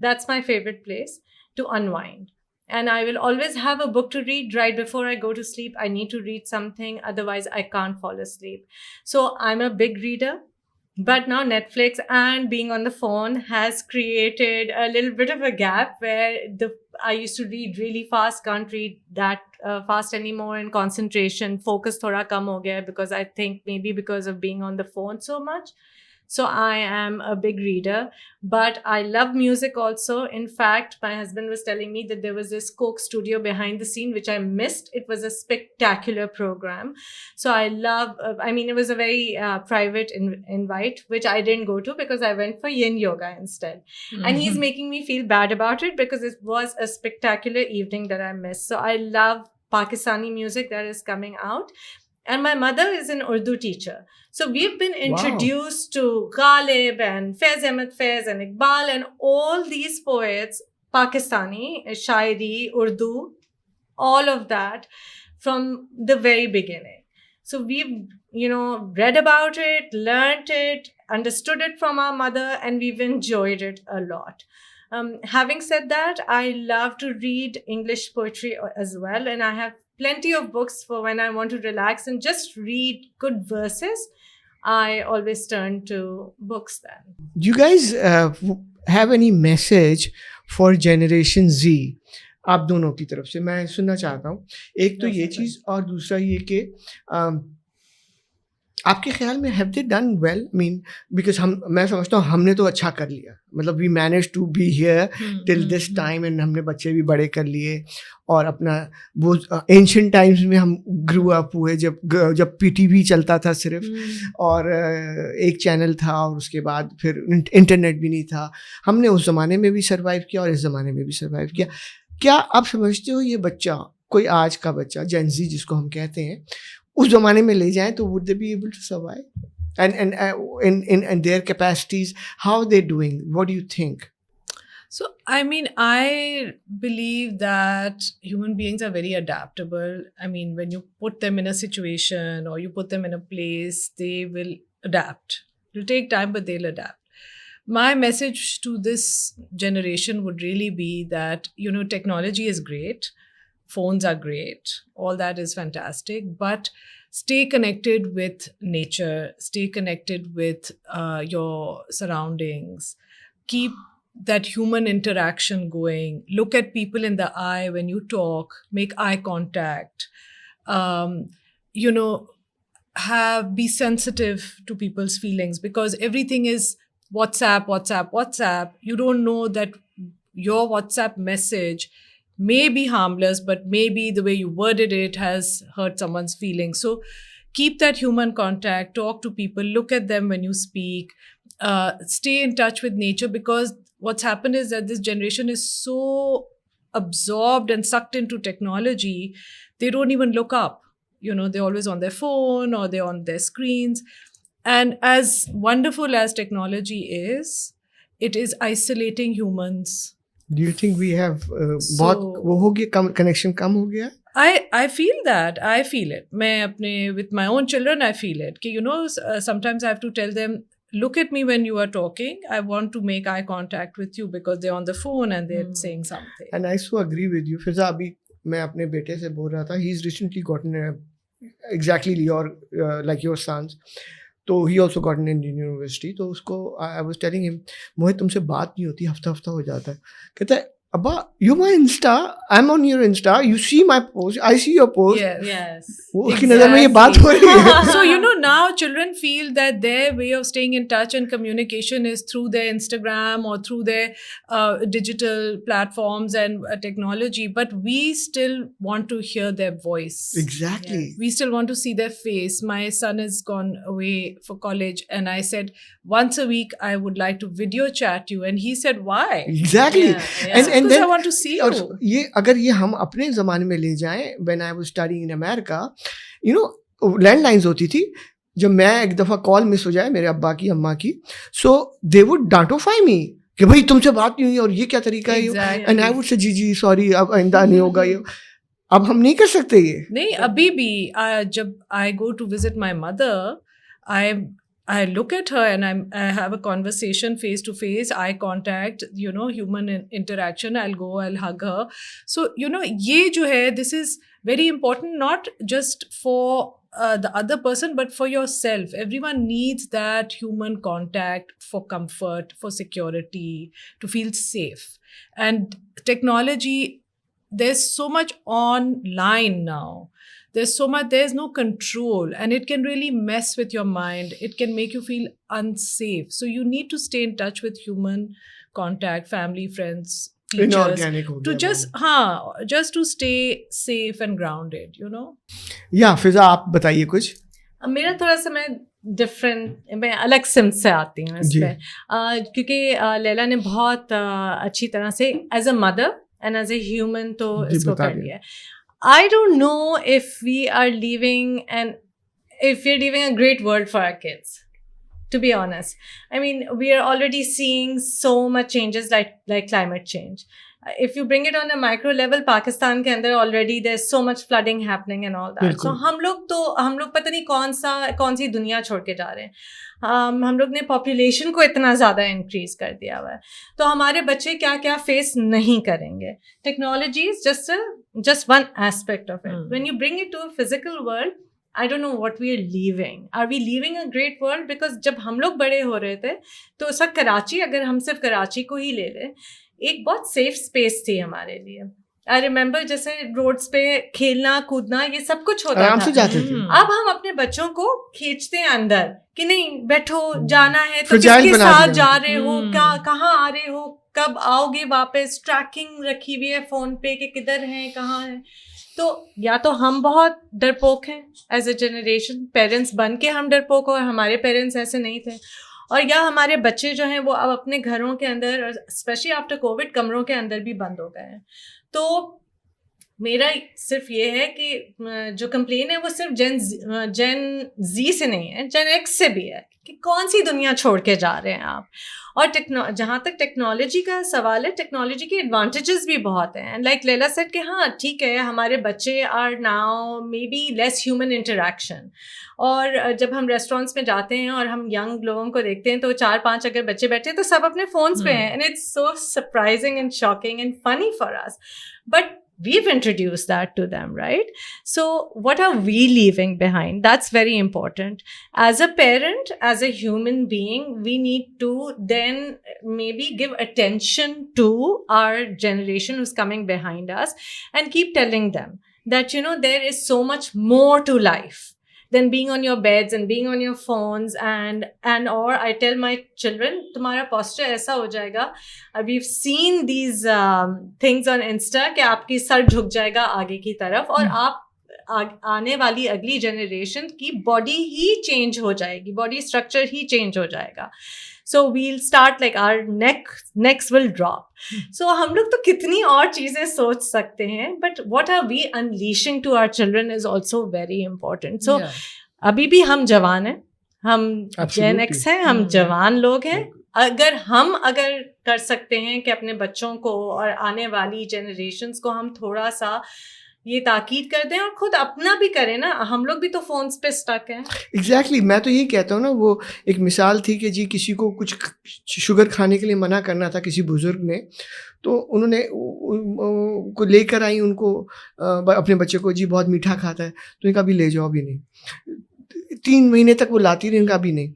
That's my favorite place to unwind. And I will always have a book to read right before I go to sleep. I need to read something. Otherwise, I can't fall asleep. So I'm a big reader. But now Netflix and being on the phone has created a little bit of a gap where I used to read really fast, can't read that fast anymore, and concentration, focus thoda kam ho gaya because I think maybe because of being on the phone so much. So I am a big reader, but I love music also. In fact, my husband was telling me that there was this Coke studio behind the scene which I missed. It was a spectacular program. So I love, it was a very private invite which I didn't go to because I went for yin yoga instead. And he's making me feel bad about it because it was a spectacular evening that I missed. So I love Pakistani music that is coming out. And my mother is an Urdu teacher. So we've been introduced to Ghalib and Faiz Ahmed Faiz and Iqbal and all these poets, Pakistani, Shairi, Urdu, all of that from the very beginning. So we've, read about it, learnt it, understood it from our mother, and we've enjoyed it a lot. Having said that, I love to read English poetry as well, and I have plenty of books for when I want to relax and just read good verses. I always turn to books then. Do you guys have any message for Generation Z? آپ دونوں کی طرف سے میں سننا چاہتا ہوں. ایک تو یہ چیز اور دوسرا یہ کہ آپ کے خیال میں have they done well? Because میں سمجھتا ہوں ہم نے تو اچھا کر لیا, مطلب we manage to be here till this time, and ہم نے بچے بھی بڑے کر لیے اور اپنا وہ اینشنٹ ٹائمس میں ہم گرو اپ ہوئے جب PTV چلتا تھا صرف, اور ایک چینل تھا اور اس کے بعد پھر انٹرنیٹ بھی نہیں تھا. ہم نے اس زمانے میں بھی سروائیو کیا اور اس زمانے میں بھی سروائیو کیا. کیا آپ سمجھتے ہو یہ بچہ, کوئی آج کا بچہ جین زی جس کو ہم کہتے ہیں, اس زمانے میں لے جائیں تو would they be able to survive and in their capacities, how they doing? What do you think? So I believe that human beings are very adaptable. When you put them in a situation or you put them in a place, they will adapt. It'll take time, but they'll adapt. My message to this generation would really be that, technology is great. Phones are great. All that is fantastic. But stay connected with nature. Stay connected with your surroundings. Keep that human interaction going. Look at people in the eye when you talk. Make eye contact. Be sensitive to people's feelings because everything is WhatsApp. You don't know that your WhatsApp message may be harmless, but maybe the way you worded it has hurt someone's feelings. So keep that human contact, talk to people, look at them when you speak, stay in touch with nature, because what's happened is that this generation is so absorbed and sucked into technology, they don't even look up. They're always on their phone or they're on their screens. And as wonderful as technology is, it is isolating humans. Do you think we have بہت وہ ہو گیا, connection کم ہو گیا؟ I feel that. I feel it. میں اپنے with my own children, I feel it. کہ sometimes I have to tell them, look at me when you are talking. I want to make eye contact with you because they're on the phone and they're saying something. And I so agree with you. فضا, ابھی میں اپنے بیٹے سے بول رہا تھا, he's recently gotten exactly like your sons. تو he also got in Indian university. تو اس کو آئی واز ٹیلنگ ہم, موہت تم سے بات نہیں ہوتی, ہفتہ ہو جاتا ہے. کہتا ہے ابا you my insta, I am on your insta, you see my post, I see your post. Yes. وہ اس کی نظر میں یہ بات ہو رہی ہے. So now children feel that their way of staying in touch and communication is through their Instagram or through their digital platforms and technology, but we still want to hear their voice. Exactly. We still want to see their face. My son has gone away for college and I said, once a week I would like to video chat you, and he said, why? Exactly. Yeah. And Because then I want to see اور you. یہ اگر یہ ہم اپنے زمانے میں لے جائیں, when I was studying in America, you know, land lines ہوتی تھی. جب میں ایک دفعہ کال مس ہو جائے میرے ابا کی اماں کی, سو دے وڈ ڈانٹوفائی می کہ بھائی تم سے بات نہیں ہوئی اور یہ کیا طریقہ ہے, and I would say G sorry اب آئندہ نہیں ہوگا. یہ اب ہم نہیں کر سکتے یہ. نہیں, ابھی بھی جب I go to visit my mother, I look at her and I have a conversation face to face, eye contact, you know, human interaction. I'll go, I'll hug her. So, you know, ye jo hai, this is very important, not just for the other person, but for yourself. Everyone needs that human contact for comfort, for security, to feel safe. And technology, there's so much online now. There's no control, and it can really mess with your mind. It can make you feel unsafe. So you need to stay in touch with human contact, family, friends, teachers, Inorganic ho to gaya just to stay safe and grounded, you know. یا فضا آپ بتائیے کچھ. میرا تھوڑا سا میں different, میں الگ سمت سے آتی ہوں اس پہ, کیونکہ لیلا نے بہت اچھی طرح سے as a mother and as a human تو اس کو کر لیا. I don't know if we are leaving a great world for our kids, to be honest. I mean, we are already seeing so much changes like climate change. If you bring it on a micro level, Pakistan ke andar already there's so much flooding happening and all that. So hum log pata nahi kaun si duniya chhod ke ja rahe hain. ہم لوگ نے population کو اتنا زیادہ increase کر دیا ہوا ہے, تو ہمارے بچے کیا کیا فیس نہیں کریں گے. Technology is just one aspect of it. When you bring it to a physical world, I don't know what we are leaving. Are we leaving a great world? Because جب ہم لوگ بڑے ہو رہے تھے تو اس وقت کراچی, اگر ہم صرف کراچی کو ہی لے لیں, ایک بہت سیف اسپیس تھی ہمارے لیے. آئی ریمبر جیسے روڈس پہ کھیلنا کودنا یہ سب کچھ ہوتا تھا. اب ہم اپنے بچوں کو کھینچتے ہیں اندر کہ نہیں بیٹھو, جانا ہے تو کس کے ساتھ جا رہے ہو, کہاں آ رہے ہو, کب آؤ گے واپس, ٹریکنگ رکھی ہوئی ہے فون پہ کہ کدھر ہیں کہاں ہیں. تو یا تو ہم بہت ڈرپوک ہیں ایز اے جنریشن, پیرنٹس بن کے ہم ڈرپوک ہو, اور ہمارے پیرنٹس ایسے نہیں تھے, اور یا ہمارے بچے جو ہیں وہ اب اپنے گھروں کے اندر, اسپیشلی آفٹر کووڈ, کمروں کے اندر بھی بند ہو گئے ہیں. تو میرا صرف یہ ہے کہ جو کمپلین ہے وہ صرف جن زی سے نہیں ہے, جن ایکس سے بھی ہے, کہ کون سی دنیا چھوڑ کے جا رہے ہیں آپ. اور جہاں تک ٹیکنالوجی کا سوال ہے, ٹیکنالوجی کے ایڈوانٹیجز بھی بہت ہیں. اینڈ لائک لیلا سیڈ کہ ہاں ٹھیک ہے, ہمارے بچے are now maybe less human interaction. اور جب ہم ریسٹورینٹس میں جاتے ہیں اور ہم ینگ لوگوں کو دیکھتے ہیں تو 4-5 اگر بچے بیٹھے ہیں تو سب اپنے فونس پہ ہیں, and it's so surprising and shocking and funny for us, but we've introduced that to them, right? So what are we leaving behind? That's very important. As a parent, as a human being, we need to then maybe give attention to our generation who's coming behind us and keep telling them that, you know, there is so much more to life than being on your beds and being on your phones and or I tell my children, tumhara posture aisa ho jayega. We've seen these things on Insta کہ آپ کی سر جھک جائے گا آگے کی طرف, اور آپ آنے والی اگلی جنریشن کی باڈی ہی چینج ہو جائے گی, باڈی اسٹرکچر ہی چینج ہو جائے گا. So we'll start like our necks will drop. So ہم لوگ تو کتنی اور چیزیں سوچ سکتے ہیں, but what are we unleashing to our children is also very important. So ابھی بھی ہم جوان ہیں, ہم جین ایکس ہیں, ہم جوان لوگ ہیں. اگر کر سکتے ہیں کہ اپنے بچوں کو اور آنے والی جنریشنز کو ہم تھوڑا سا یہ تاکید کر دیں اور خود اپنا بھی کریں نا, ہم لوگ بھی تو فونس پہ اسٹک ہیں. ایگزیکٹلی, میں تو یہی کہتا ہوں نا, وہ ایک مثال تھی کہ جی کسی کو کچھ شوگر کھانے کے لیے منع کرنا تھا کسی بزرگ نے, تو انہوں نے کو لے کر آئی ان کو اپنے بچے کو, جی بہت میٹھا کھاتا ہے, تو ان کا بھی لے جاؤ, بھی نہیں. 3 مہینے تک وہ لاتی رہی, ان کا بھی نہیں.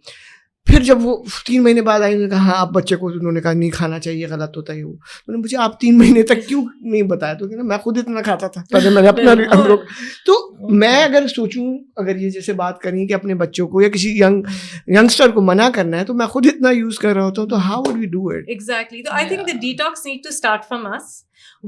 پھر جب وہ 3 مہینے بعد آئی, انہوں نے کہا ہاں آپ بچے کو, انہوں نے کہا نہیں کھانا چاہیے, غلط ہوتا ہے وہ. انہوں نے مجھے آپ 3 مہینے تک کیوں نہیں بتایا؟ تو کہ میں خود اتنا کھاتا تھا پہلے, میں نے اپنا ہم لوگ. تو میں اگر سوچوں, اگر یہ جیسے بات کریں کہ اپنے بچوں کو یا کسی ینگسٹر کو منع کرنا ہے, تو میں خود اتنا یوز کر رہا ہوتا ہوں, تو how would we do it? Exactly. So I think the detox need to start from us.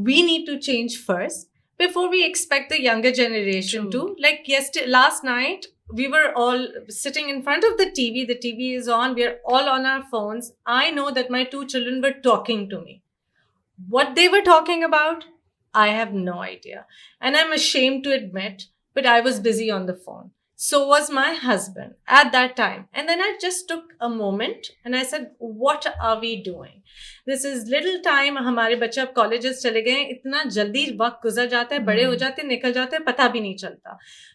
We need to change first before we expect the younger generation to. Like last night, we were all sitting in front of the TV. The TV is on. We are all on our phones. I know that my 2 children were talking to me. What they were talking about, I have no idea. And I'm ashamed to admit, but I was busy on the phone. So was my husband at that time. And then I just took a moment and I said, what are we doing? This is little time. ہمارے بچے اب colleges چلے گئے, اتنا جلدی وقت گزر جاتا ہے, بڑے ہو جاتے ہیں, نکل جاتے ہیں, پتہ بھی نہیں چلتا.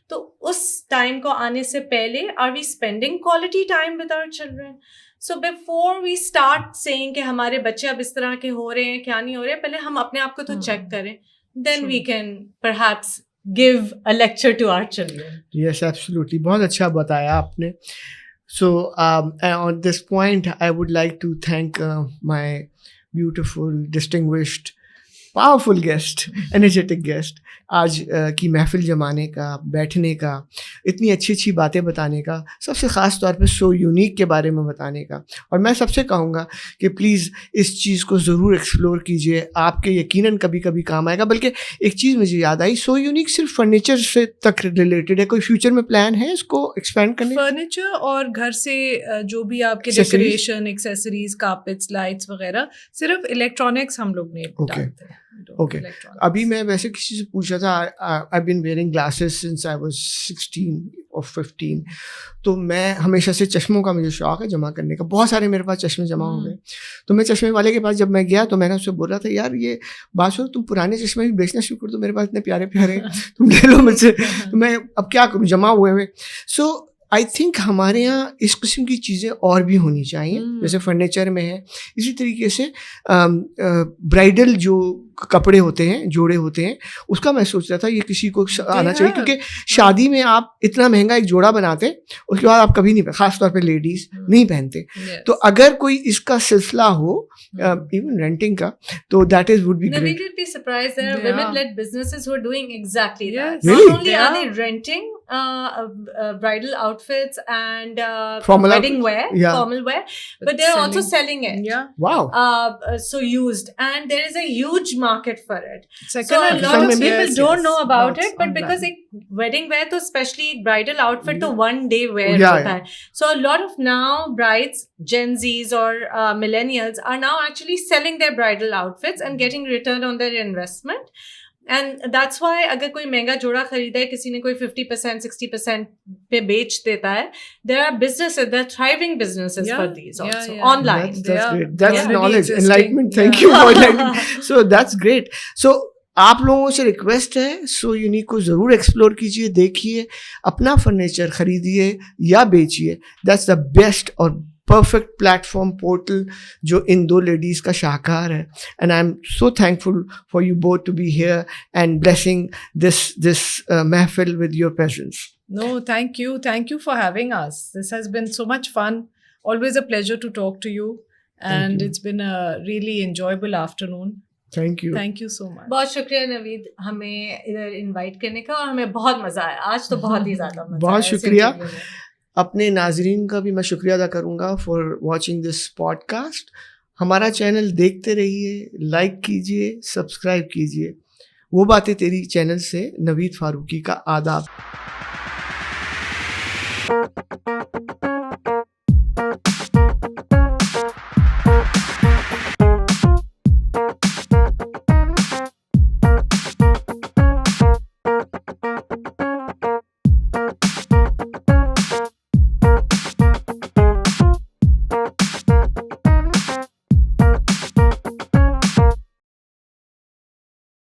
تو اس ٹائم کو آنے سے پہلے are we spending quality time with our children? So before we start saying کہ ہمارے بچے اب اس طرح کے ہو رہے ہیں, کیا نہیں ہو رہے, پہلے ہم اپنے آپ کو تو چیک کریں, then we can perhaps give a lecture to our children. Yes, absolutely. بہت اچھا بتایا آپ نے. So on this point, I would like to thank my beautiful, distinguished, powerful guest, energetic guest. آج کی محفل جمانے کا, بیٹھنے کا, اتنی اچھی اچھی باتیں بتانے کا, سب سے خاص طور پہ سو یونیک کے بارے میں بتانے کا. اور میں سب سے کہوں گا کہ پلیز اس چیز کو ضرور ایکسپلور کیجیے, آپ کے یقیناً کبھی کبھی کام آئے گا. بلکہ ایک چیز مجھے یاد آئی, سو یونیک صرف فرنیچر سے تک ریلیٹڈ ہے, کوئی فیوچر میں پلان ہے اس کو ایکسپینڈ کرنے؟ فرنیچر اور گھر سے جو بھی آپ کے ڈیکوریشن, ایکسیسریز, کارپیٹس, لائٹس وغیرہ, صرف الیکٹرانکس ہم لوگ نہیں ڈالتے ہیں. اوکے, ابھی میں ویسے کسی سے پوچھا تھا, I've been wearing glasses since I was 16 or 15. تو میں ہمیشہ سے چشموں کا مجھے شوق ہے جمع کرنے کا, بہت سارے میرے پاس چشمے جمع ہو گئے. تو میں چشمے والے کے پاس جب میں گیا تو میں نے اس سے بولا تھا, یار یہ بات سو, تم پرانے چشمے بھی بیچنا شروع کر دو, میرے پاس اتنے پیارے پیارے تم لے لو مجھ سے, تو میں اب کیا کروں, جمع ہوئے ہوئے. سو آئی تھنک ہمارے یہاں اس قسم کی چیزیں اور بھی ہونی چاہیے, جیسے فرنیچر میں ہے, اسی طریقے سے برائڈل جو کپڑے ہوتے ہیں, جوڑے ہوتے ہیں, اس کا میں سوچ رہا تھا یہ کسی کو آنا چاہیے, کیونکہ شادی میں آپ اتنا مہنگا ایک جوڑا بناتے, اس کے بعد آپ کبھی نہیں, خاص طور پہ لیڈیز نہیں پہنتے. تو اگر کوئی اس کا سلسلہ ہو ایون رینٹنگ کا, تو that is would be great. You'd be surprised, there are women-led businesses who are doing exactly that. Really? Not only are they renting bridal outfits and wedding wear, formal wear, but they're also selling it. Yeah. Wow. So used, and there is a huge market for it. So a Second lot of hand, people don't know about lots it, but online. because ek wedding wear to especially bridal outfit to one day wear Yeah, hota hai. So a lot of now brides, Gen Zs or millennials are now actually selling their bridal outfits and getting return on their investment. And that's why اگر کوئی مہنگا جوڑا خریدا ہے, کسی نے کوئی 50% 60% پہ بیچ دیتا ہے, there are businesses, there are thriving businesses for these also online. That's great. That's already knowledge, existing. enlightenment. Thank you for enlightenment. So that's great. So آپ لوگوں سے ریکویسٹ ہے, سو یونیک کو ضرور ایکسپلور کیجیے, دیکھیے, اپنا فرنیچر خریدیے یا بیچیے. دیٹس دا بیسٹ اور پرفیکٹ پلیٹ فارم, پورٹل جو ان دو لیڈیز کا شاہکار ہے. And I am so thankful for you both to be here and blessing this محفل with your presence. No, thank you. Thank you for having us. This has been so much fun. Always a pleasure to talk to you. And it's been a really enjoyable afternoon. Thank you. Thank you so much. بہت شکریہ نوید ہمیں ادھر invite کرنے کا, اور ہمیں بہت مزہ آیا آج, تو بہت ہی زیادہ مزہ. بہت شکریہ. اپنے ناظرین کا بھی میں شکریہ ادا کروں گا for watching this podcast. ہمارا چینل دیکھتے رہیے, لائک کیجیے, سبسکرائب کیجیے. وہ باتیں تیری چینل سے نوید فاروقی کا آداب.